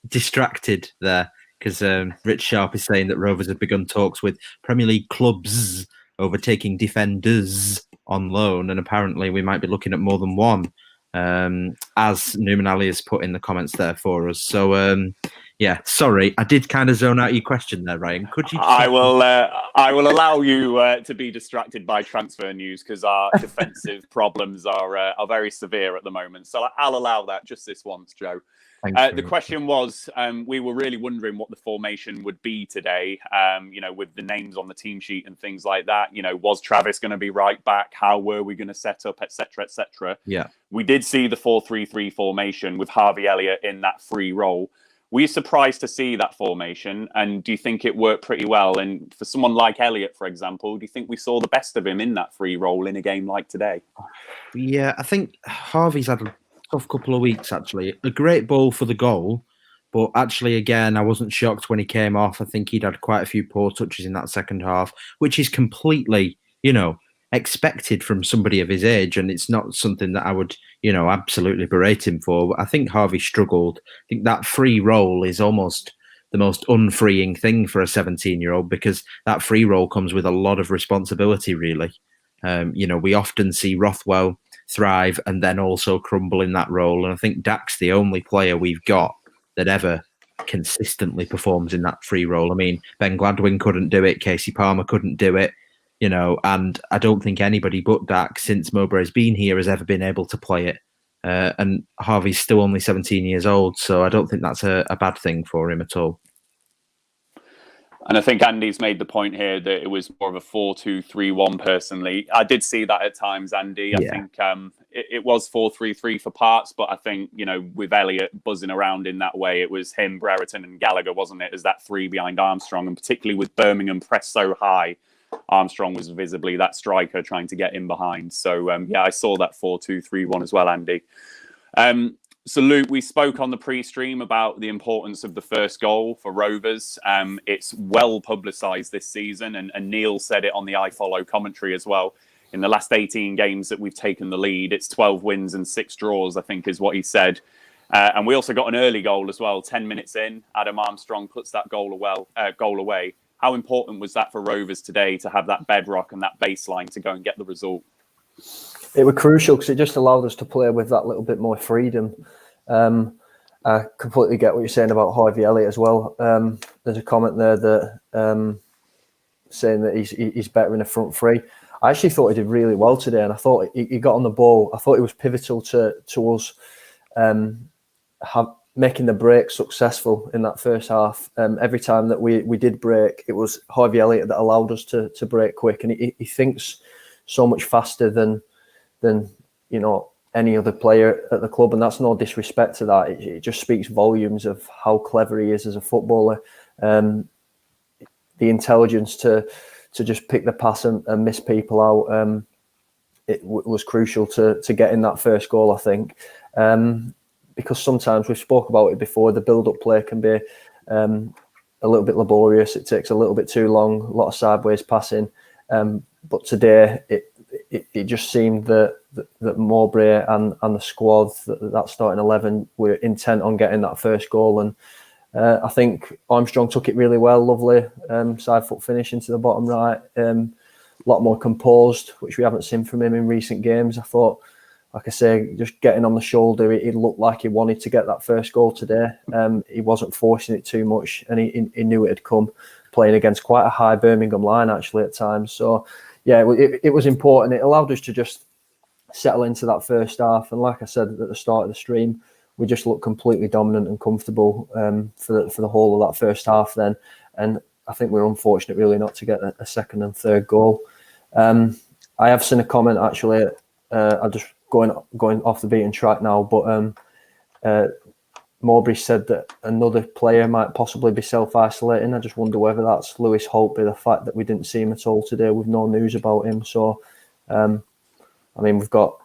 distracted there because Rich Sharp is saying that Rovers have begun talks with Premier League clubs over taking defenders on loan, and apparently we might be looking at more than one, as Newman Ali has put in the comments there for us. So. Yeah, sorry, I did kind of zone out your question there, Ryan. Could you? I will allow you to be distracted by transfer news because our defensive problems are very severe at the moment. So I'll allow that just this once, Joe. The question was, we were really wondering what the formation would be today. With the names on the team sheet and things like that. Was Travis going to be right back? How were we going to set up, etc., etc. Yeah, we did see the 4-3-3 formation with Harvey Elliott in that free role. Were you surprised to see that formation? And do you think it worked pretty well? And for someone like Elliott, for example, do you think we saw the best of him in that free role in a game like today? Yeah, I think Harvey's had a tough couple of weeks, actually. A great ball for the goal. But actually, again, I wasn't shocked when he came off. I think he'd had quite a few poor touches in that second half, which is completely, expected from somebody of his age, and it's not something that I would, absolutely berate him for. I think Harvey struggled. I think that free roll is almost the most unfreeing thing for a 17-year-old because that free roll comes with a lot of responsibility, really. We often see Rothwell thrive and then also crumble in that role, and I think Dack's the only player we've got that ever consistently performs in that free role. I mean, Ben Gladwin couldn't do it, Casey Palmer couldn't do it. And I don't think anybody but Dack since Mowbray's been here has ever been able to play it. And Harvey's still only 17 years old, so I don't think that's a bad thing for him at all. And I think Andy's made the point here that it was more of a 4-2-3-1 personally. I did see that at times, Andy. I think it was 4-3-3 for parts, but I think, with Elliott buzzing around in that way, it was him, Brereton and Gallagher, wasn't it, as that three behind Armstrong, and particularly with Birmingham pressed so high. Armstrong was visibly that striker trying to get in behind. So, I saw that 4-2-3-1 as well, Andy. So, Luke, we spoke on the pre-stream about the importance of the first goal for Rovers. It's well publicised this season, and Neil said it on the iFollow commentary as well. In the last 18 games that we've taken the lead, it's 12 wins and 6 draws, I think is what he said. And we also got an early goal as well. 10 minutes in, Adam Armstrong puts that goal away. How important was that for Rovers today to have that bedrock and that baseline to go and get the result? It was crucial because it just allowed us to play with that little bit more freedom. I completely get what you're saying about Harvey Elliott as well. There's a comment there that saying that he's better in the front three. I actually thought he did really well today, and I thought he got on the ball. I thought it was pivotal to us making the break successful in that first half. Every time that we did break, it was Harvey Elliott that allowed us to break quick, and he thinks so much faster than any other player at the club, and that's no disrespect to that. It just speaks volumes of how clever he is as a footballer. The intelligence to just pick the pass and miss people out. It was crucial to getting that first goal, I think. because sometimes we've spoke about it before, the build-up play can be a little bit laborious. It takes a little bit too long, a lot of sideways passing. But today, it just seemed that Mowbray and the squad, that starting 11, were intent on getting that first goal. And I think Armstrong took it really well, lovely side foot finish into the bottom right. A lot more composed, which we haven't seen from him in recent games. I thought, like I say, just getting on the shoulder, it looked like he wanted to get that first goal today. He wasn't forcing it too much, and he knew it had come, playing against quite a high Birmingham line actually at times. So yeah, it was important. It allowed us to just settle into that first half, and like I said at the start of the stream, we just looked completely dominant and comfortable for the whole of that first half then. And I think we were unfortunate really not to get a second and third goal. I have seen a comment actually. I just going off the beaten track now, but Mowbray said that another player might possibly be self-isolating. I just wonder whether that's Lewis Holtby, the fact that we didn't see him at all today with no news about him. So, I mean, we've got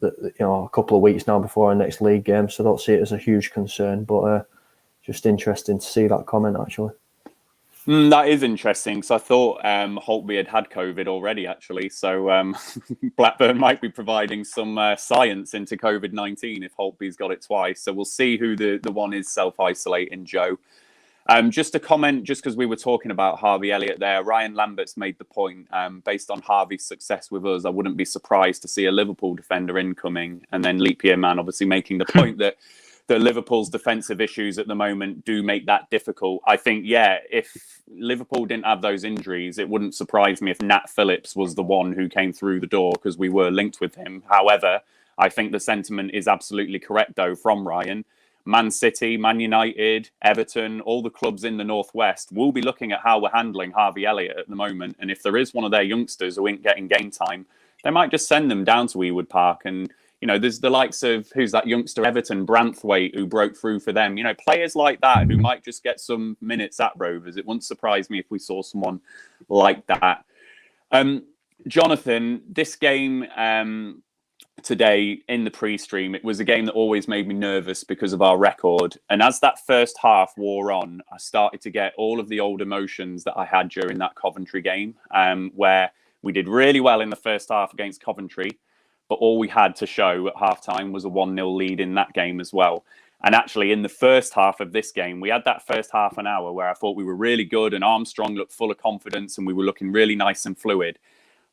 a couple of weeks now before our next league game, so I don't see it as a huge concern, but just interesting to see that comment actually. That is interesting, because I thought Holtby had COVID already, actually. So Blackburn might be providing some science into COVID-19 if Holtby's got it twice. So we'll see who the one is self-isolating, Joe. Just a comment, just because we were talking about Harvey Elliott there, Ryan Lambert's made the point, based on Harvey's success with us, I wouldn't be surprised to see a Liverpool defender incoming. And then Leap Year Man obviously making the point that Liverpool's defensive issues at the moment do make that difficult. I think, yeah, if Liverpool didn't have those injuries, it wouldn't surprise me if Nat Phillips was the one who came through the door, because we were linked with him. However, I think the sentiment is absolutely correct, though, from Ryan. Man City, Man United, Everton, all the clubs in the Northwest will be looking at how we're handling Harvey Elliott at the moment. And if there is one of their youngsters who ain't getting game time, they might just send them down to Ewood Park. And there's the likes of, who's that youngster, Everton, Branthwaite, who broke through for them. Players like that who might just get some minutes at Rovers. It wouldn't surprise me if we saw someone like that. Jonathan, this game today in the pre-stream, it was a game that always made me nervous because of our record. And as that first half wore on, I started to get all of the old emotions that I had during that Coventry game, where we did really well in the first half against Coventry, but all we had to show at halftime was a 1-0 lead in that game as well. And actually, in the first half of this game, we had that first half an hour where I thought we were really good and Armstrong looked full of confidence and we were looking really nice and fluid.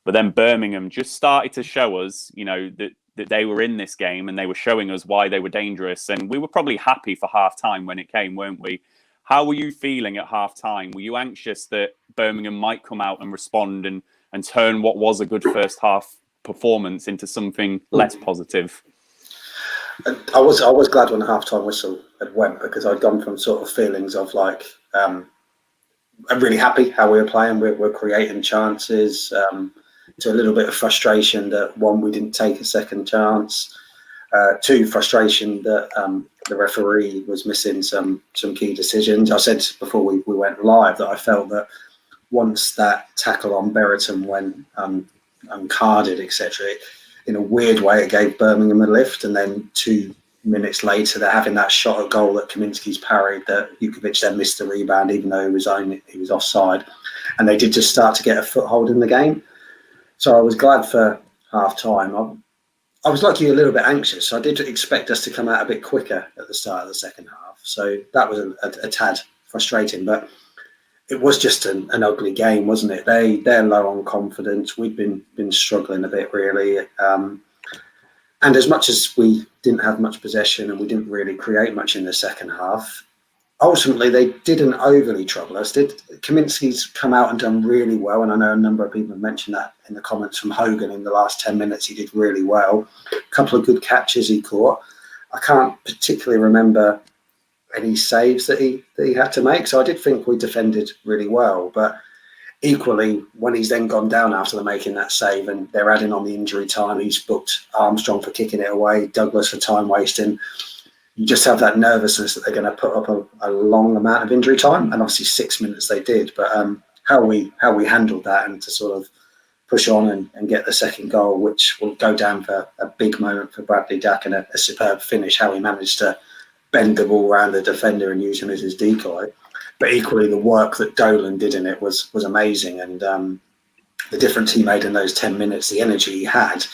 But then Birmingham just started to show us, that they were in this game, and they were showing us why they were dangerous. And we were probably happy for halftime when it came, weren't we? How were you feeling at halftime? Were you anxious that Birmingham might come out and respond and turn what was a good first half performance into something less positive? I was glad when the halftime whistle had went, because I'd gone from sort of feelings of like I'm really happy how we were playing, we're creating chances, to a little bit of frustration that one, we didn't take a second chance, two, frustration that the referee was missing some key decisions. I said before we went live that I felt that once that tackle on Berriton went uncarded, etc., in a weird way it gave Birmingham a lift, and then 2 minutes later they're having that shot at goal that Kaminsky's parried, that Jukovic then missed the rebound even though he was offside, and they did just start to get a foothold in the game. So I was glad for half time. I was like you, a little bit anxious. I did expect us to come out a bit quicker at the start of the second half, so that was a tad frustrating, but it was just an ugly game, wasn't it? They're low on confidence. We've been struggling a bit, really. And as much as we didn't have much possession and we didn't really create much in the second half, ultimately they didn't overly trouble us. Kaminsky's come out and done really well, and I know a number of people have mentioned that in the comments from Hogan. In the last 10 minutes he did really well. A couple of good catches he caught. I can't particularly remember any saves that he had to make, so I did think we defended really well. But equally, when he's then gone down after making that save and they're adding on the injury time, he's booked Armstrong for kicking it away, Douglas for time wasting, you just have that nervousness that they're going to put up a long amount of injury time, and obviously 6 minutes they did. But how we handled that, and to sort of push on and get the second goal, which will go down for a big moment for Bradley Dack and a superb finish, how he managed to bend the ball around the defender and use him as his decoy. But equally, the work that Dolan did in it was amazing. And the difference he made in those 10 minutes, the energy he had,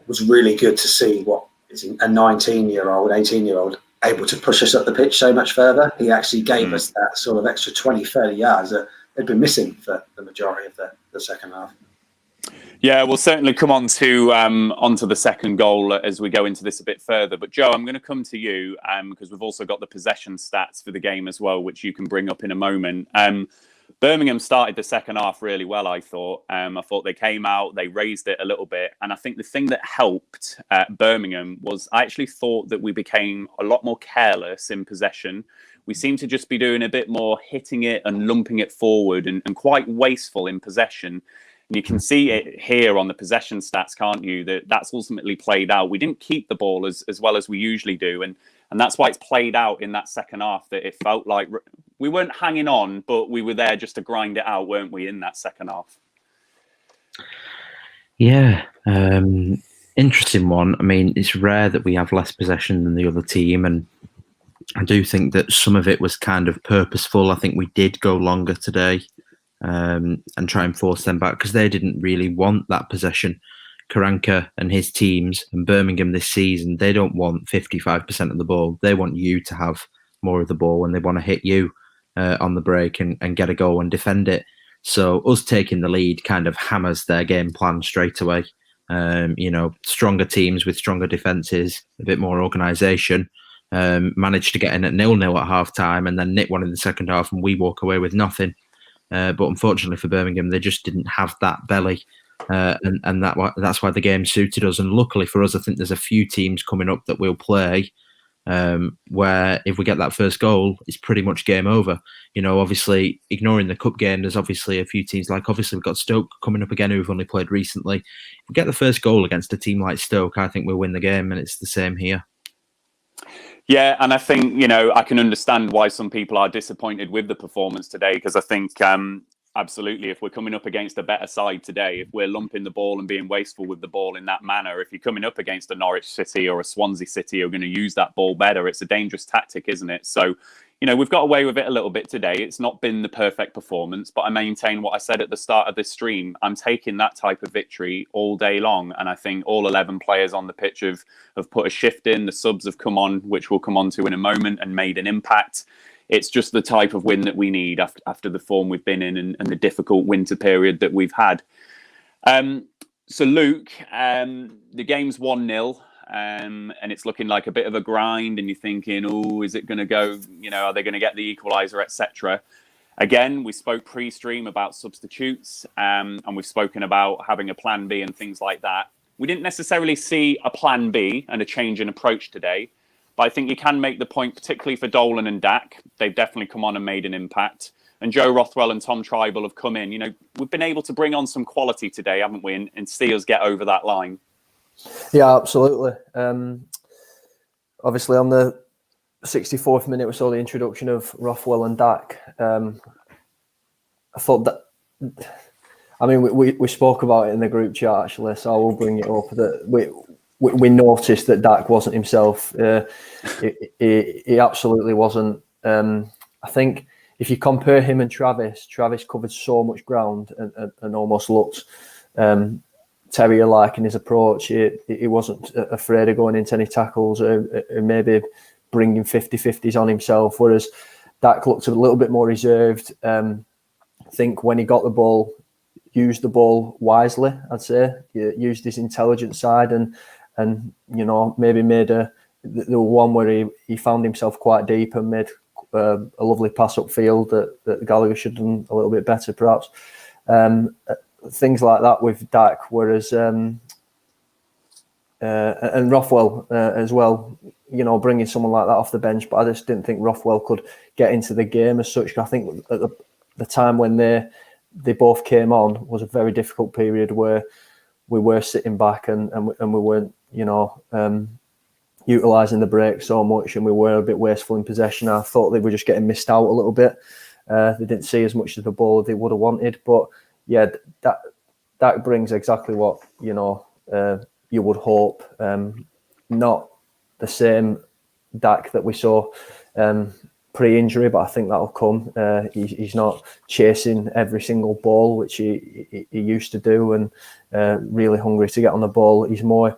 was really good to see. What is a 19-year-old, 18-year-old able to push us up the pitch so much further. He actually gave us that sort of extra 20, 30 yards that had been missing for the majority of the second half. Yeah, we'll certainly come on to onto the second goal as we go into this a bit further. But Joe, I'm going to come to you because we've also got the possession stats for the game as well, which you can bring up in a moment. Birmingham started the second half really well, I thought. I thought they came out, they raised it a little bit. And I think the thing that helped Birmingham was I actually thought that we became a lot more careless in possession. We seem to just be doing a bit more hitting it and lumping it forward and quite wasteful in possession. And you can see it here on the possession stats, can't you? That's ultimately played out. We didn't keep the ball as well as we usually do. And that's why it's played out in that second half, that it felt like we weren't hanging on, but we were there just to grind it out, weren't we, in that second half? Yeah. Interesting one. I mean, it's rare that we have less possession than the other team. And I do think that some of it was kind of purposeful. I think we did go longer today. And try and force them back because they didn't really want that possession. Karanka and his teams and Birmingham this season, they don't want 55% of the ball. They want you to have more of the ball and they want to hit you on the break and get a goal and defend it. So us taking the lead kind of hammers their game plan straight away. Stronger teams with stronger defences, a bit more organisation, managed to get in at 0-0 at half time and then nick one in the second half and we walk away with nothing. But unfortunately for Birmingham, they just didn't have that belly. And that's why the game suited us. And luckily for us, I think there's a few teams coming up that we'll play where if we get that first goal, it's pretty much game over. Obviously, ignoring the cup game, there's obviously a few teams obviously we've got Stoke coming up again who've only played recently. If we get the first goal against a team like Stoke, I think we'll win the game. And it's the same here. Yeah, and I think, I can understand why some people are disappointed with the performance today, because I think absolutely, if we're coming up against a better side today, if we're lumping the ball and being wasteful with the ball in that manner, if you're coming up against a Norwich City or a Swansea City who are going to use that ball better, it's a dangerous tactic, isn't it? So, we've got away with it a little bit today. It's not been the perfect performance, but I maintain what I said at the start of this stream. I'm taking that type of victory all day long. And I think all 11 players on the pitch have put a shift in. The subs have come on, which we'll come on to in a moment, and made an impact. It's just the type of win that we need after the form we've been in and the difficult winter period that we've had. So, Luke, the game's 1-0. And it's looking like a bit of a grind, and you're thinking, oh, is it going to go, are they going to get the equaliser, etc. Again, we spoke pre-stream about substitutes, and we've spoken about having a plan B and things like that. We didn't necessarily see a plan B and a change in approach today, but I think you can make the point, particularly for Dolan and Dack. They've definitely come on and made an impact. And Joe Rothwell and Tom Tribal have come in. We've been able to bring on some quality today, haven't we, and see us get over that line. Yeah, absolutely. Obviously, on the 64th minute, we saw the introduction of Rothwell and Dack. I thought that, we spoke about it in the group chat, actually, so I will bring it up. That we noticed that Dack wasn't himself. He absolutely wasn't. I think if you compare him and Travis covered so much ground and almost looked terrier-like in his approach. He wasn't afraid of going into any tackles or maybe bringing 50-50s on himself, whereas Dack looked a little bit more reserved. I think when he got the ball, used the ball wisely, I'd say. He used his intelligent side and maybe made the one where he found himself quite deep and made a lovely pass upfield that Gallagher should have done a little bit better, perhaps. Things like that with Dack, whereas and Rothwell as well, bringing someone like that off the bench, but I just didn't think Rothwell could get into the game as such. I think at the time when they both came on was a very difficult period where we were sitting back and we weren't, utilising the break so much, and we were a bit wasteful in possession. I thought they were just getting missed out a little bit. They didn't see as much of the ball as they would have wanted, but yeah, Dack brings exactly what you would hope. Not the same Dack that we saw pre-injury, but I think that'll come. He's not chasing every single ball, which he used to do, and really hungry to get on the ball. He's more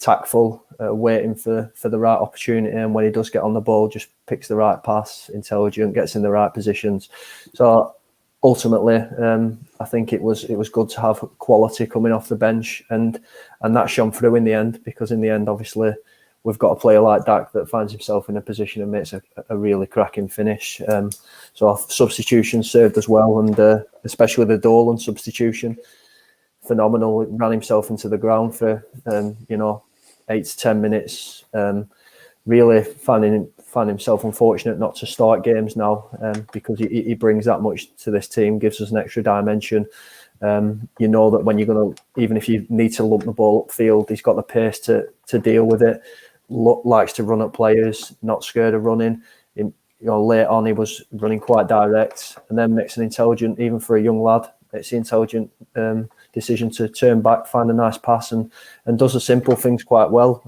tactful, waiting for the right opportunity, and when he does get on the ball, just picks the right pass, intelligent, gets in the right positions. So ultimately, I think it was good to have quality coming off the bench, and that shone through in the end, because in the end, obviously, we've got a player like Dack that finds himself in a position and makes a really cracking finish. So our substitution served as well, and especially the Dolan substitution, phenomenal. Ran himself into the ground for 8 to 10 minutes. Really finding himself unfortunate not to start games now, because he brings that much to this team, gives us an extra dimension. You know that when you're going to, even if you need to lump the ball upfield, he's got the pace to deal with it. Likes to run at players, not scared of running. Late on he was running quite direct, and then makes an intelligent, even for a young lad, it's the intelligent decision to turn back, find a nice pass, and does the simple things quite well.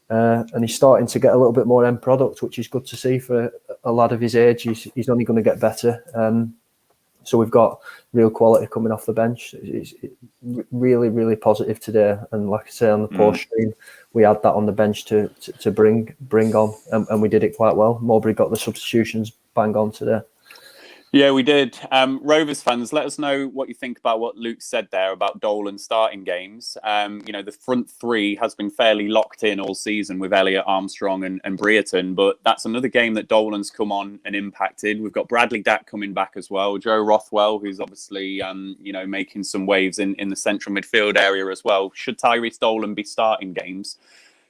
And he's starting to get a little bit more end product, which is good to see for a lad of his age. He's only going to get better. So we've got real quality coming off the bench. It's really, really positive today. And like I say, on the post stream, we had that on the bench to bring on, and we did it quite well. Mowbray got the substitutions bang on today. Yeah, we did. Rovers fans, let us know what you think about what Luke said there about Dolan starting games. The front three has been fairly locked in all season with Elliott, Armstrong and Brereton, but that's another game that Dolan's come on and impacted. We've got Bradley Dack coming back as well, Joe Rothwell, who's obviously making some waves in the central midfield area as well. Should Tyrese Dolan be starting games?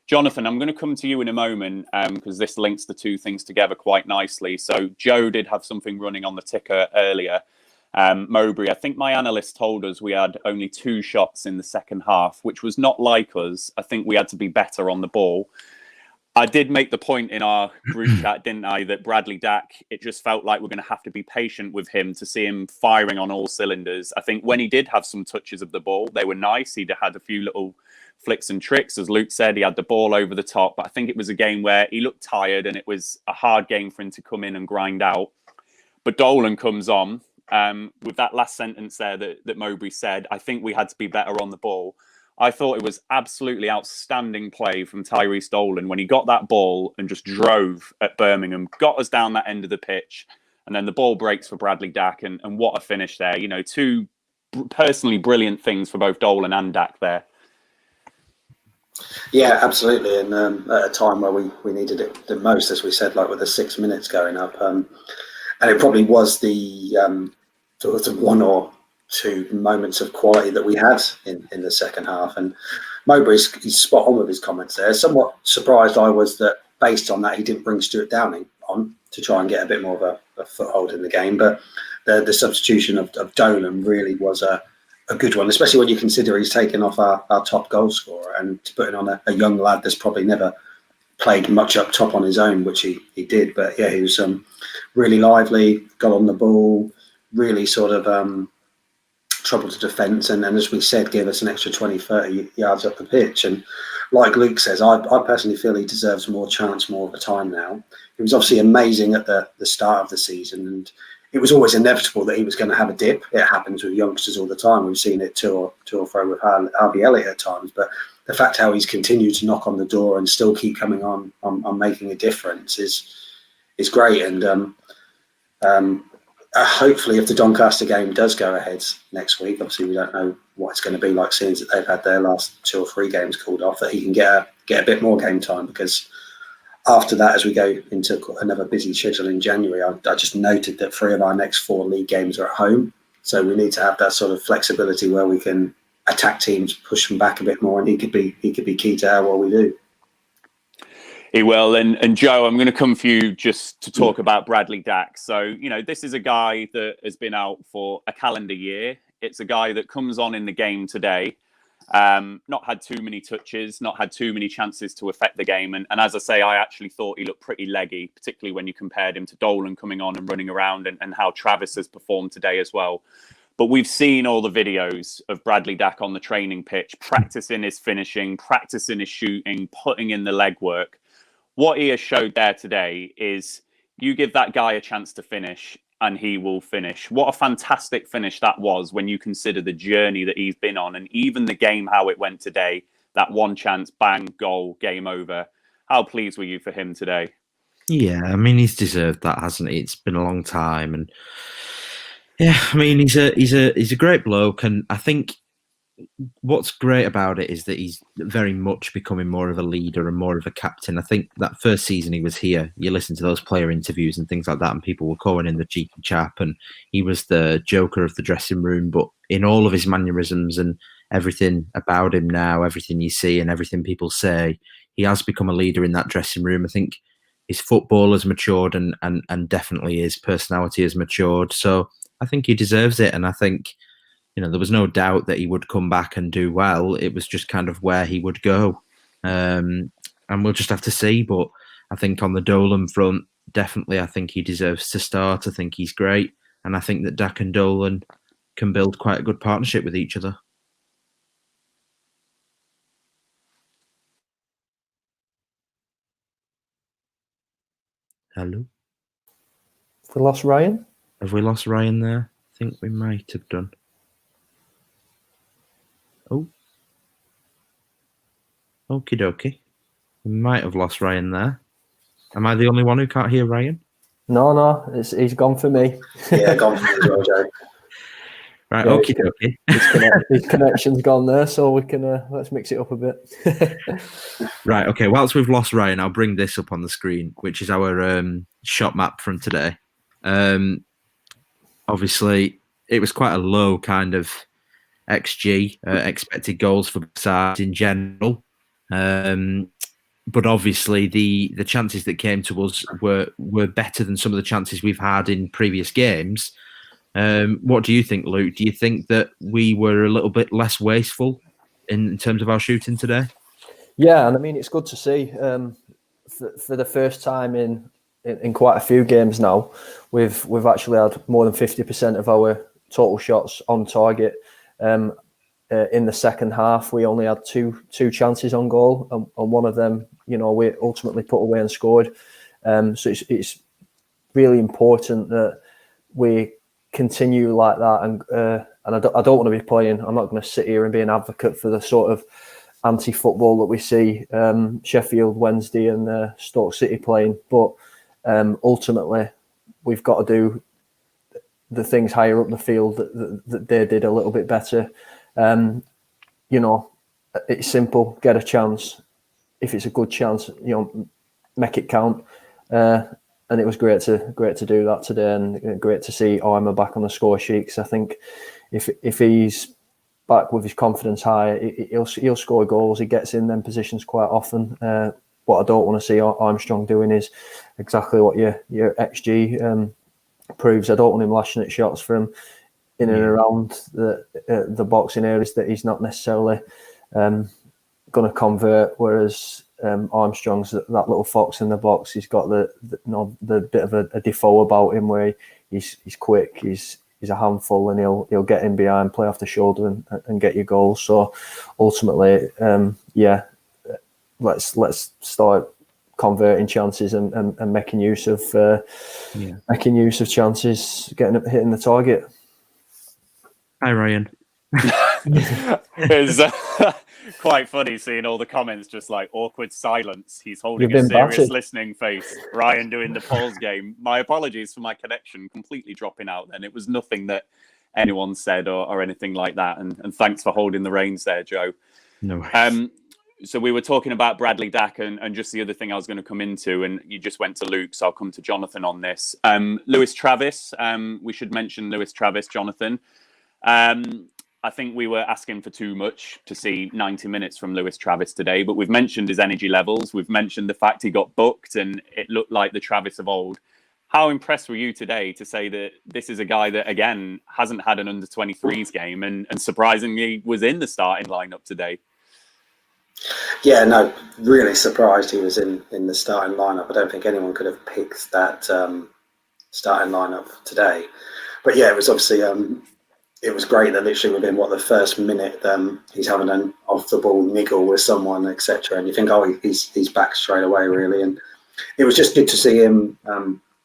Jonathan, I'm going to come to you in a moment because this links the two things together quite nicely. So Joe did have something running on the ticker earlier. Mowbray, I think my analyst told us we had only 2 shots in the second half, which was not like us. I think we had to be better on the ball. I did make the point in our group chat, didn't I, that Bradley Dack, it just felt like we're going to have to be patient with him to see him firing on all cylinders. I think when he did have some touches of the ball, they were nice. He'd had a few little flicks and tricks. As Luke said, he had the ball over the top. But I think it was a game where he looked tired and it was a hard game for him to come in and grind out. But Dolan comes on with that last sentence there that Mowbray said, I think we had to be better on the ball. I thought it was absolutely outstanding play from Tyrese Dolan when he got that ball and just drove at Birmingham, got us down that end of the pitch. And then the ball breaks for Bradley Dack. And what a finish there. Two personally brilliant things for both Dolan and Dack there. Yeah, absolutely. And at a time where we needed it the most, as we said, like with the 6 minutes going up. And it probably was the sort of 1 or 2 moments of quality that we had in the second half. And Mowbray's he's spot on with his comments there. Somewhat surprised I was that based on that, he didn't bring Stuart Downing on to try and get a bit more of a foothold in the game. But the substitution of Dolan really was a good one, especially when you consider he's taken off our top goal scorer and putting on a young lad that's probably never played much up top on his own, which he did. But yeah, he was really lively, got on the ball, really sort of troubled the defence, and as we said, gave us an extra 20, 30 yards up the pitch. And like Luke says, I personally feel he deserves more chance, more of the time now. He was obviously amazing at the start of the season, and it was always inevitable that he was going to have a dip. It happens with youngsters all the time. We've seen it to or fro with Harvey Elliott at times. But the fact how he's continued to knock on the door and still keep coming on making a difference is great. And hopefully, if the Doncaster game does go ahead next week, obviously we don't know what it's going to be like, seeing that they've had their last 2 or 3 games called off, that he can get a bit more game time, because after that, as we go into another busy schedule in January, I just noted that 3 of our next 4 league games are at home. So we need to have that sort of flexibility where we can attack teams, push them back a bit more, and he could be key to how well we do. He will. And Joe, I'm going to come for you just to talk about Bradley Dack. So, this is a guy that has been out for a calendar year. It's a guy that comes on in the game today. Not had too many touches, not had too many chances to affect the game. And as I say, I actually thought he looked pretty leggy, particularly when you compared him to Dolan coming on and running around, and how Travis has performed today as well. But we've seen all the videos of Bradley Dack on the training pitch, practicing his finishing, practicing his shooting, putting in the legwork. What he has showed there today is you give that guy a chance to finish and he will finish. What a fantastic finish that was when you consider the journey that he's been on, and even the game, how it went today, that one chance, bang, goal, game over. How pleased were you for him today? Yeah, I mean, he's deserved that, hasn't he? It's been a long time, and yeah, I mean, he's a great bloke, and I think what's great about it is that he's very much becoming more of a leader and more of a captain. I think that first season he was here, you listen to those player interviews and things like that, and people were calling him the cheeky chap, and he was the joker of the dressing room. But in all of his mannerisms and everything about him now, everything you see and everything people say, he has become a leader in that dressing room. I think his football has matured, and definitely his personality has matured. So I think he deserves it, and I think, you know, there was no doubt that he would come back and do well. It was just kind of where he would go. And we'll just have to see. But I think on the Dolan front, definitely, I think he deserves to start. I think he's great. And I think that Dack and Dolan can build quite a good partnership with each other. Hello? Have we lost Ryan? Have we lost Ryan there? I think we might have done. Oh. Okie dokie. We might have lost Ryan there. Am I the only one who can't hear Ryan? No, he's gone for me. Yeah, gone for me as well, Joe. Right, Yeah, okie dokie. his connection's gone there, so we can let's mix it up a bit. Right, okay. Whilst we've lost Ryan, I'll bring this up on the screen, which is our shot map from today. Obviously, it was quite a low kind of XG, expected goals for sides in general. But obviously, the chances that came to us were better than some of the chances we've had in previous games. What do you think, Luke? Do you think that we were a little bit less wasteful in terms of our shooting today? Yeah, and I mean, it's good to see. For the first time in quite a few games now, we've actually had more than 50% of our total shots on target. In the second half, we only had two chances on goal, and one of them, you know, we ultimately put away and scored. So it's really important that we continue like that, and I don't want to be playing. I'm not going to sit here and be an advocate for the sort of anti-football that we see Sheffield Wednesday and Stoke City playing, but ultimately we've got to do the things higher up the field that they did a little bit better. You know, it's simple. Get a chance. If it's a good chance, you know, make it count. And it was great to do that today, and great to see Oima back on the score sheet. Because I think if he's back with his confidence high, he'll score goals. He gets in them positions quite often. What I don't want to see Armstrong doing is exactly what your XG proves. I don't want him lashing at shots from in and around the boxing areas that he's not necessarily going to convert. Whereas Armstrong's that little fox in the box. He's got the bit of a Defoe about him, where he's quick. He's a handful, and he'll get in behind, play off the shoulder, and get your goals. So ultimately, let's start converting chances and making use of chances, hitting the target. Hi, Ryan. It's quite funny seeing all the comments, just like awkward silence. He's holding a serious battered. listening face. Ryan doing the polls game. My apologies for my connection completely dropping out then. It was nothing that anyone said or anything like that. And thanks for holding the reins there, Joe. No worries. So we were talking about Bradley Dack and just the other thing I was going to come into, and you just went to Luke, so I'll come to Jonathan on this. Lewis Travis, we should mention Lewis Travis, Jonathan. I think we were asking for too much to see 90 minutes from Lewis Travis today, but we've mentioned his energy levels. We've mentioned the fact he got booked and it looked like the Travis of old. How impressed were you today to say that this is a guy that, again, hasn't had an under-23s game and surprisingly was in the starting lineup today? Yeah, no, really surprised he was in the starting lineup. I don't think anyone could have picked that starting lineup today. But yeah, it was obviously it was great that literally within the first minute, he's having an off the ball niggle with someone, etc. And you think, oh, he's back straight away, really. And it was just good to see him,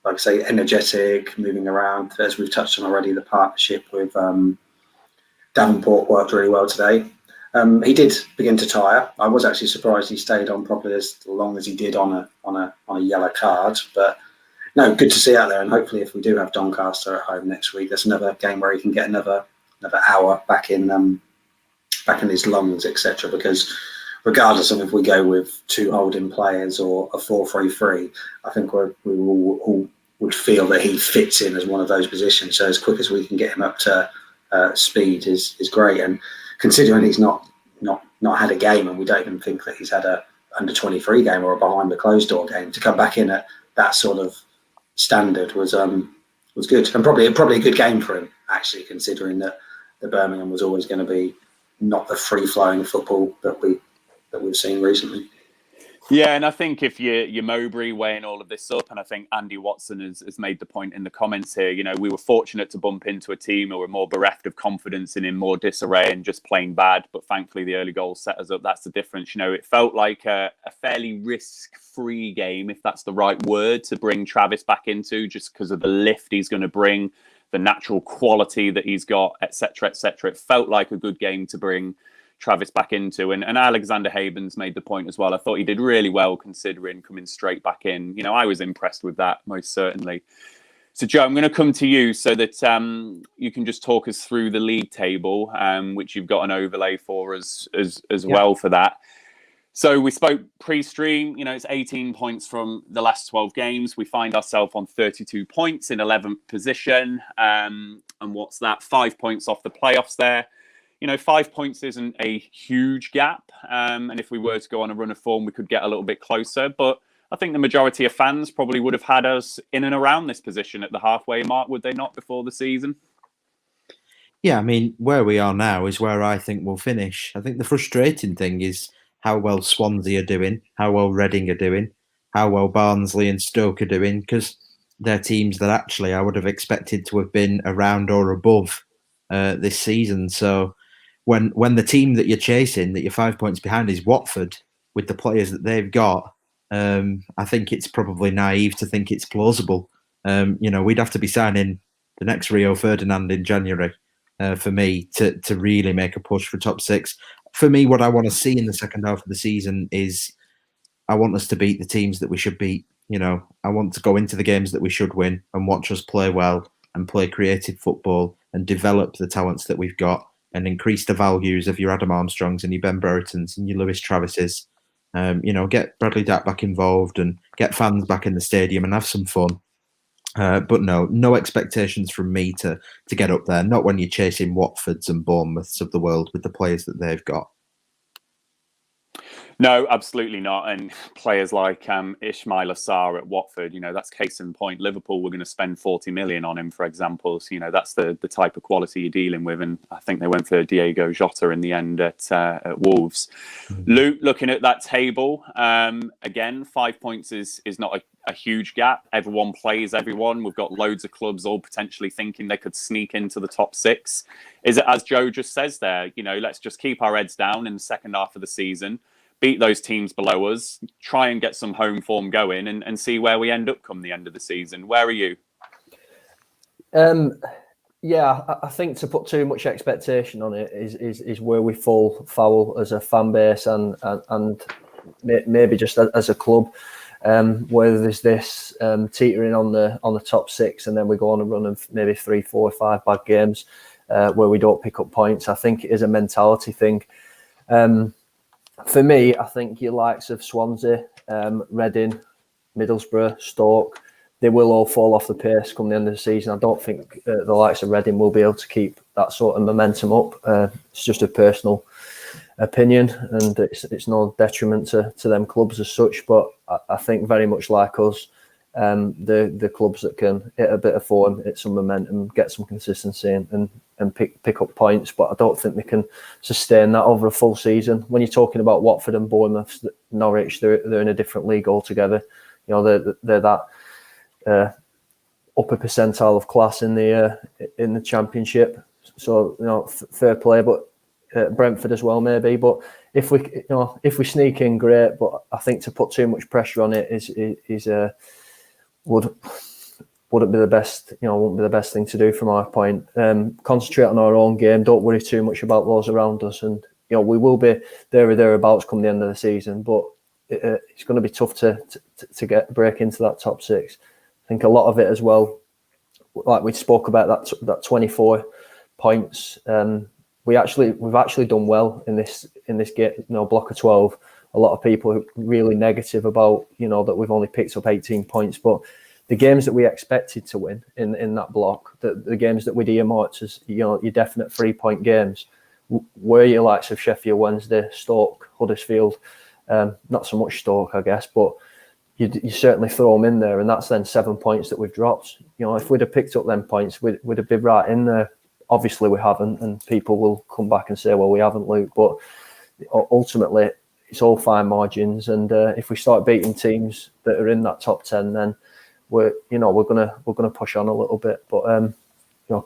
like I say, energetic, moving around. As we've touched on already, the partnership with Davenport worked really well today. He did begin to tire. I was actually surprised he stayed on probably as long as he did on a yellow card. But no, good to see out there. And hopefully, if we do have Doncaster at home next week, that's another game where he can get another hour back in his lungs, etc. Because regardless of if we go with 2 holding players or a 4-3-3, I think we all would feel that he fits in as one of those positions. So as quick as we can get him up to speed is great. And considering he's not had a game, and we don't even think that he's had a under 23 game or a behind the closed door game, to come back in at that sort of standard was good, and probably a good game for him, actually, considering that the Birmingham was always going to be not the free flowing football that we've seen recently. Yeah, and I think if you're Mowbray weighing all of this up, and I think Andy Watson has made the point in the comments here, we were fortunate to bump into a team who were more bereft of confidence and in more disarray and just playing bad. But thankfully, the early goals set us up. That's the difference. It felt like a fairly risk-free game, if that's the right word, to bring Travis back into, just because of the lift he's going to bring, the natural quality that he's got, etc., etc. It felt like a good game to bring Travis back into, and Alexander Habens made the point as well. I thought he did really well considering coming straight back in. I was impressed with that, most certainly. So Joe, I'm going to come to you so that you can just talk us through the league table, which you've got an overlay for us as well for that. So we spoke pre-stream, it's 18 points from the last 12 games. We find ourselves on 32 points in 11th position. And what's that? 5 points off the playoffs there. 5 points isn't a huge gap. And if we were to go on a run of form, we could get a little bit closer. But I think the majority of fans probably would have had us in and around this position at the halfway mark, would they not, before the season? Yeah, I mean, where we are now is where I think we'll finish. I think the frustrating thing is how well Swansea are doing, how well Reading are doing, how well Barnsley and Stoke are doing, because they're teams that actually I would have expected to have been around or above this season. So when the team that you're chasing, that you're 5 points behind, is Watford with the players that they've got, I think it's probably naive to think it's plausible. We'd have to be signing the next Rio Ferdinand in January for me to really make a push for top 6. For me, what I want to see in the second half of the season is I want us to beat the teams that we should beat. I want to go into the games that we should win and watch us play well and play creative football and develop the talents that we've got and increase the values of your Adam Armstrongs and your Ben Breretons and your Lewis Travises. Get Bradley Dack back involved and get fans back in the stadium and have some fun. But no expectations from me to get up there. Not when you're chasing Watfords and Bournemouths of the world with the players that they've got. No, absolutely not. And players like Ismail Assar at Watford, that's case in point. Liverpool were going to spend 40 million on him, for example. So, that's the type of quality you're dealing with. And I think they went for Diego Jota in the end at Wolves. Mm-hmm. Luke, looking at that table, again, 5 points is not a huge gap. Everyone plays everyone. We've got loads of clubs all potentially thinking they could sneak into the top 6. Is it, as Joe just says there, let's just keep our heads down in the second half of the season, beat those teams below us, try and get some home form going and see where we end up come the end of the season. Where are you? Yeah, I think to put too much expectation on it is where we fall foul as a fan base and maybe just as a club. Whether there's this teetering on the top 6 and then we go on a run of maybe 3, 4, 5 bad games where we don't pick up points. I think it is a mentality thing. For me, I think your likes of Swansea, Reading, Middlesbrough, Stoke, they will all fall off the pace come the end of the season. I don't think the likes of Reading will be able to keep that sort of momentum up. It's just a personal opinion, and it's no detriment to them clubs as such. But I think very much like us, the clubs that can hit a bit of form, hit some momentum, get some consistency, and pick up points. But I don't think they can sustain that over a full season. When you're talking about Watford and Bournemouth, Norwich, they're in a different league altogether. They're that upper percentile of class in the Championship. So fair play, but Brentford as well maybe. But if we sneak in, great. But I think to put too much pressure on it wouldn't be the best. Wouldn't be the best thing to do from our point. Concentrate on our own game. Don't worry too much about those around us, and we will be there or thereabouts come the end of the season. But it's going to be tough to break into that top 6. I think a lot of it as well, like we spoke about that 24 points. We've actually done well in this game. Block of 12. A lot of people are really negative about that we've only picked up 18 points, but the games that we expected to win in that block, the games that we'd earmarked as your definite 3-point games, were your likes of Sheffield Wednesday, Stoke, Huddersfield. Not so much Stoke, I guess, but you certainly throw them in there, and that's then 7 points that we've dropped. If we'd have picked up them points, we'd have been right in there. Obviously, we haven't, and people will come back and say, "Well, we haven't, Luke." But ultimately, it's all fine margins, and if we start beating teams that are in that top 10, then we're gonna push on a little bit. But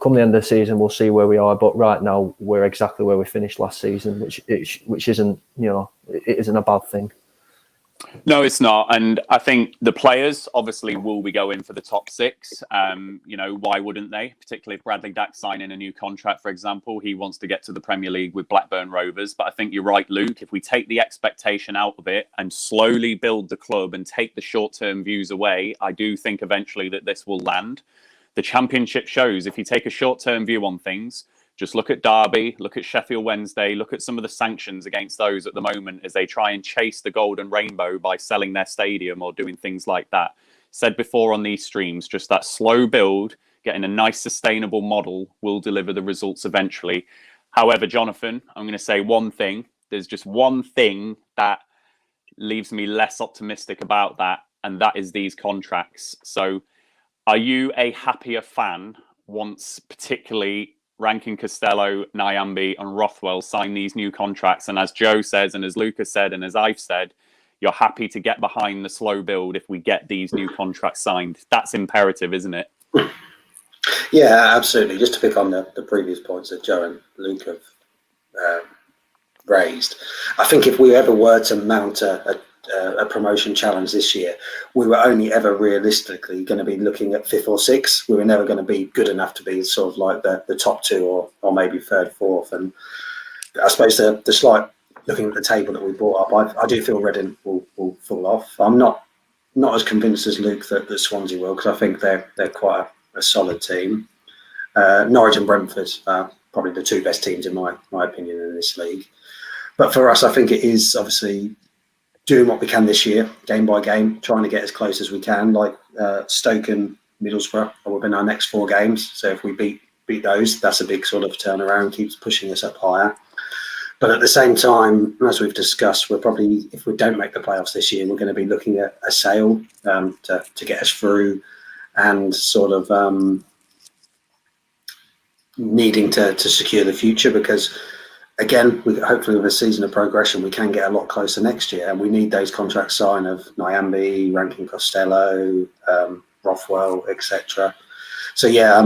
come the end of the season, we'll see where we are. But right now, we're exactly where we finished last season, which isn't it isn't a bad thing. No, it's not. And I think the players obviously will be going for the top 6. Why wouldn't they? Particularly if Bradley Dack signing a new contract, for example. He wants to get to the Premier League with Blackburn Rovers. But I think you're right, Luke. If we take the expectation out of it and slowly build the club and take the short-term views away, I do think eventually that this will land. The Championship shows if you take a short-term view on things, just look at Derby, look at Sheffield Wednesday, look at some of the sanctions against those at the moment as they try and chase the golden rainbow by selling their stadium or doing things like that. Said before on these streams, just that slow build, getting a nice sustainable model will deliver the results eventually. However, Jonathan, I'm going to say one thing. There's just one thing that leaves me less optimistic about that, and that is these contracts. So are you a happier fan once particularly Rankin Costello, Nyambe and Rothwell sign these new contracts? And as Joe says, and as Lucas said, and as I've said, you're happy to get behind the slow build if we get these new contracts signed. That's imperative, isn't it? Yeah, absolutely. Just to pick on the previous points that Joe and Luke have raised, I think if we ever were to mount a promotion challenge this year, we were only ever realistically going to be looking at 5th or 6th. We were never going to be good enough to be sort of like the top 2 or maybe 3rd, 4th. And I suppose the slight looking at the table that we brought up, I do feel Reading will fall off. I'm not as convinced as Luke that Swansea will, because I think they're quite a solid team. Norwich and Brentford are probably the 2 best teams in my opinion in this league. But for us, I think it is obviously doing what we can this year, game by game, trying to get as close as we can. Like Stoke and Middlesbrough are within our next 4 games. So if we beat those, that's a big sort of turnaround, keeps pushing us up higher. But at the same time, as we've discussed, we're probably, if we don't make the playoffs this year, we're going to be looking at a sale to get us through, and sort of needing to secure the future, because again, hopefully with a season of progression, we can get a lot closer next year, and we need those contracts signed of Nyambe, Rankin Costello, Rothwell, etc. So yeah,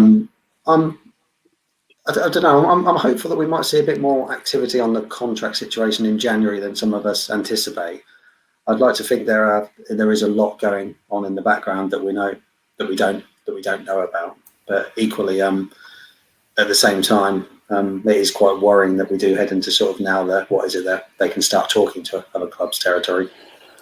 I don't know. I'm hopeful that we might see a bit more activity on the contract situation in January than some of us anticipate. I'd like to think there is a lot going on in the background that we don't know about. But equally, at the same time, it is quite worrying that we do head into sort of now that they can start talking to other clubs' territory.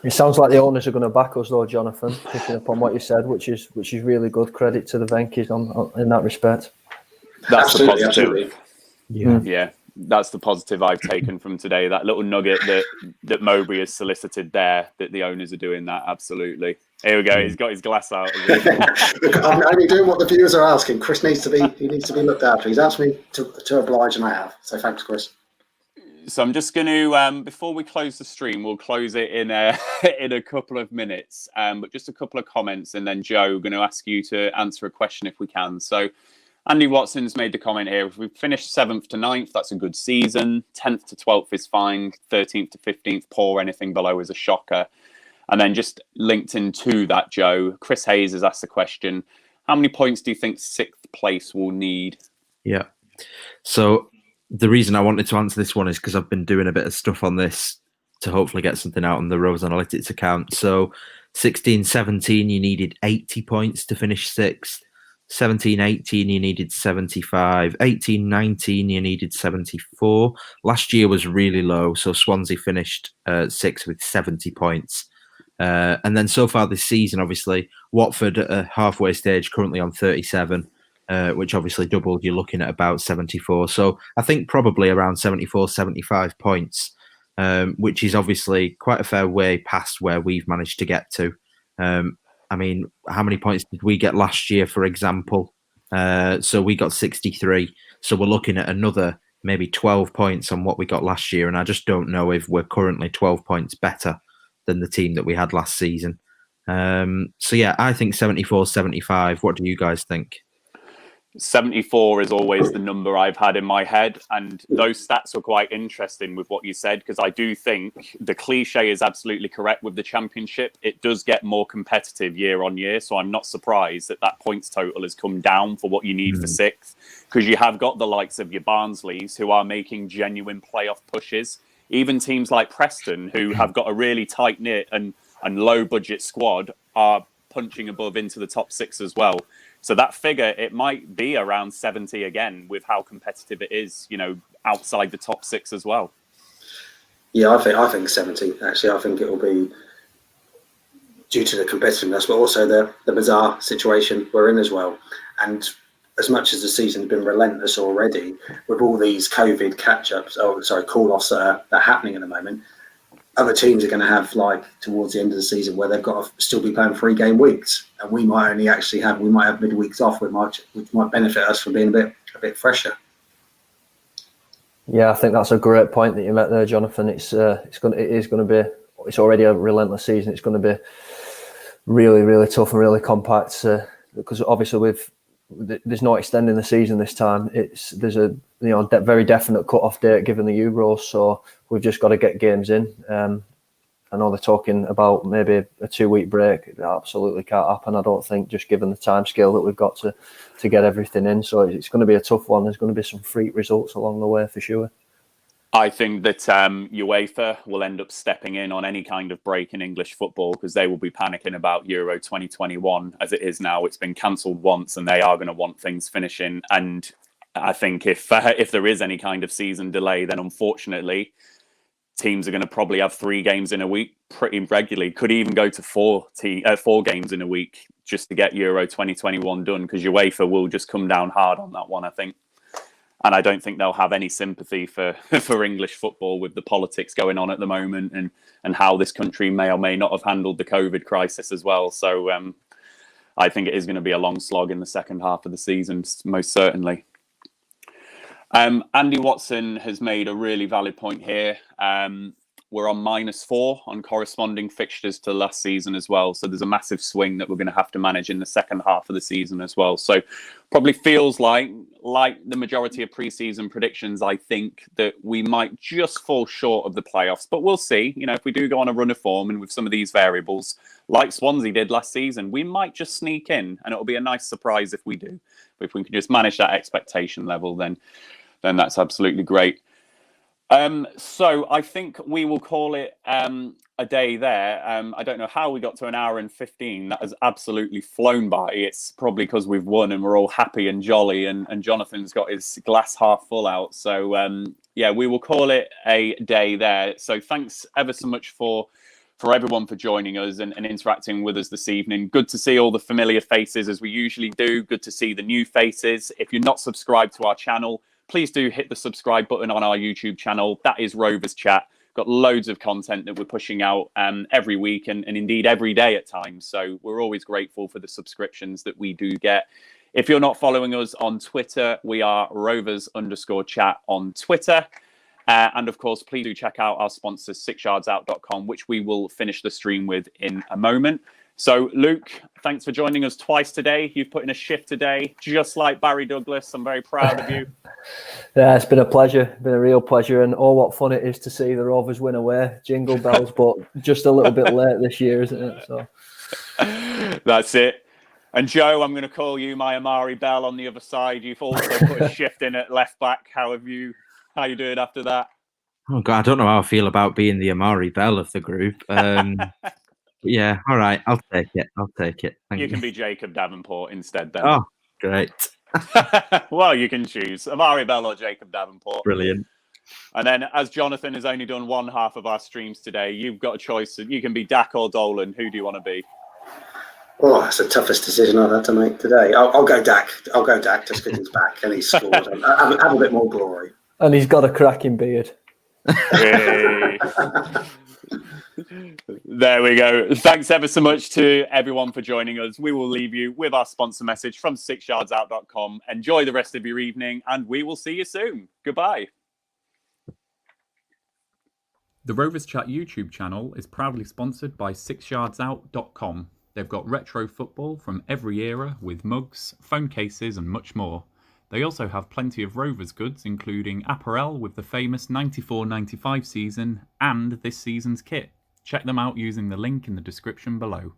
It sounds like the owners are going to back us, though, Jonathan. Picking up on what you said, which is really good. Credit to the Venkies in that respect. That's absolutely, the positive. Absolutely. Yeah, that's the positive I've taken from today. That little nugget that Mowbray has solicited there, that the owners are doing that. Absolutely. Here we go. He's got his glass out. Look, I'm only doing what the viewers are asking. Chris needs to be looked after. He's asked me to oblige, and I have. So thanks, Chris. So I'm just going to, before we close the stream, we'll close it in a couple of minutes. But just a couple of comments, and then Joe, we're going to ask you to answer a question if we can. So Andy Watson's made the comment here. If we finished 7th to 9th, that's a good season. 10th to 12th is fine. 13th to 15th, poor. Anything below is a shocker. And then just linked into that, Joe, Chris Hayes has asked the question, how many points do you think 6th place will need? Yeah. So the reason I wanted to answer this one is because I've been doing a bit of stuff on this to hopefully get something out on the Rovers Analytics account. So 16-17, you needed 80 points to finish sixth. 17-18, you needed 75. 18-19, you needed 74. Last year was really low, so Swansea finished sixth with 70 points. And then so far this season, obviously, Watford at a halfway stage, currently on 37, which obviously doubled. You're looking at about 74. So I think probably around 74, 75 points, which is obviously quite a fair way past where we've managed to get to. I mean, how many points did we get last year, for example? So we got 63. So we're looking at another maybe 12 points on what we got last year. And I just don't know if we're currently 12 points better than the team that we had last season. So yeah, I think 74, 75. What do you guys think? 74 is always the number I've had in my head, and those stats are quite interesting with what you said, because I do think the cliche is absolutely correct with the Championship. It does get more competitive year on year, so I'm not surprised that that points total has come down for what you need for sixth, because you have got the likes of your Barnsleys who are making genuine playoff pushes. Even teams like Preston, who have got a really tight-knit and low budget squad, are punching above into the top six as well. So that figure, it might be around 70 again with how competitive it is, you know, outside the top six as well. Yeah, I think 70. Actually, I think it will be due to the competitiveness, but also the bizarre situation we're in as well. And as much as the season's been relentless already, with all these COVID call-offs that are happening at the moment, other teams are going to have, like, towards the end of the season where they've got to still be playing 3-game weeks, and we might only actually have midweeks off, which might benefit us from being a bit fresher. Yeah, I think that's a great point that you met there, Jonathan. It's already a relentless season. It's going to be really, really tough and really compact because obviously there's no extending the season this time. There's a very definite cut-off date given the Euros, so we've just got to get games in. I know they're talking about maybe a 2-week break. It absolutely can't happen, I don't think, just given the timescale that we've got to get everything in. So it's going to be a tough one. There's going to be some freak results along the way for sure. I think that UEFA will end up stepping in on any kind of break in English football, because they will be panicking about Euro 2021 as it is now. It's been cancelled once, and they are going to want things finishing. And I think if there is any kind of season delay, then unfortunately teams are going to probably have 3 games in a week pretty regularly. Could even go to 4 games in a week just to get Euro 2021 done, because UEFA will just come down hard on that one, I think. And I don't think they'll have any sympathy for English football with the politics going on at the moment and how this country may or may not have handled the COVID crisis as well. So I think it is going to be a long slog in the second half of the season, most certainly. Andy Watson has made a really valid point here. We're on -4 on corresponding fixtures to last season as well. So there's a massive swing that we're going to have to manage in the second half of the season as well. So probably feels like the majority of pre-season predictions, I think that we might just fall short of the playoffs. But we'll see. You know, if we do go on a run of form and with some of these variables, like Swansea did last season, we might just sneak in, and it'll be a nice surprise if we do. But if we can just manage that expectation level, then that's absolutely great. So I think we will call it a day there. I don't know how we got to an hour and 15. That has absolutely flown by. It's probably because we've won and we're all happy and jolly, and Jonathan's got his glass half full out. So yeah, we will call it a day there. So thanks ever so much for everyone for joining us and interacting with us this evening. Good to see all the familiar faces as we usually do. Good to see the new faces. If you're not subscribed to our channel, please do hit the subscribe button on our YouTube channel. That is Rovers Chat. Got loads of content that we're pushing out every week and indeed every day at times. So we're always grateful for the subscriptions that we do get. If you're not following us on Twitter, we are rovers_chat on Twitter. And of course, please do check out our sponsor, 6yardsout.com, which we will finish the stream with in a moment. So, Luke, thanks for joining us twice today. You've put in a shift today, just like Barry Douglas. I'm very proud of you. Yeah, it's been a pleasure. Been a real pleasure. And oh, what fun it is to see the Rovers win away. Jingle bells, but just a little bit late this year, isn't it? So That's it. And Joe, I'm going to call you my Amari Bell on the other side. You've also put a shift in at left back. How you doing after that? Oh God, I don't know how I feel about being the Amari Bell of the group. Yeah, all right, I'll take it. Thank You you. can be Jacob Davenport instead then. Oh, great. Well, you can choose Amari Bell or Jacob Davenport. Brilliant. And then, as Jonathan has only done one half of our streams today, you've got a choice. You can be Dack or Dolan. Who do you want to be? Oh, that's the toughest decision I've had to make today. I'll go Dack. Just because he's back and he's scored. Have a bit more glory. And he's got a cracking beard. Hey. There we go. Thanks ever so much to everyone for joining us. We will leave you with our sponsor message from 6yardsout.com. Enjoy the rest of your evening, and we will see you soon. Goodbye. The Rovers Chat YouTube channel is proudly sponsored by 6yardsout.com. They've got retro football from every era with mugs, phone cases and much more. They also have plenty of Rovers goods, including apparel with the famous 94-95 season and this season's kit. Check them out using the link in the description below.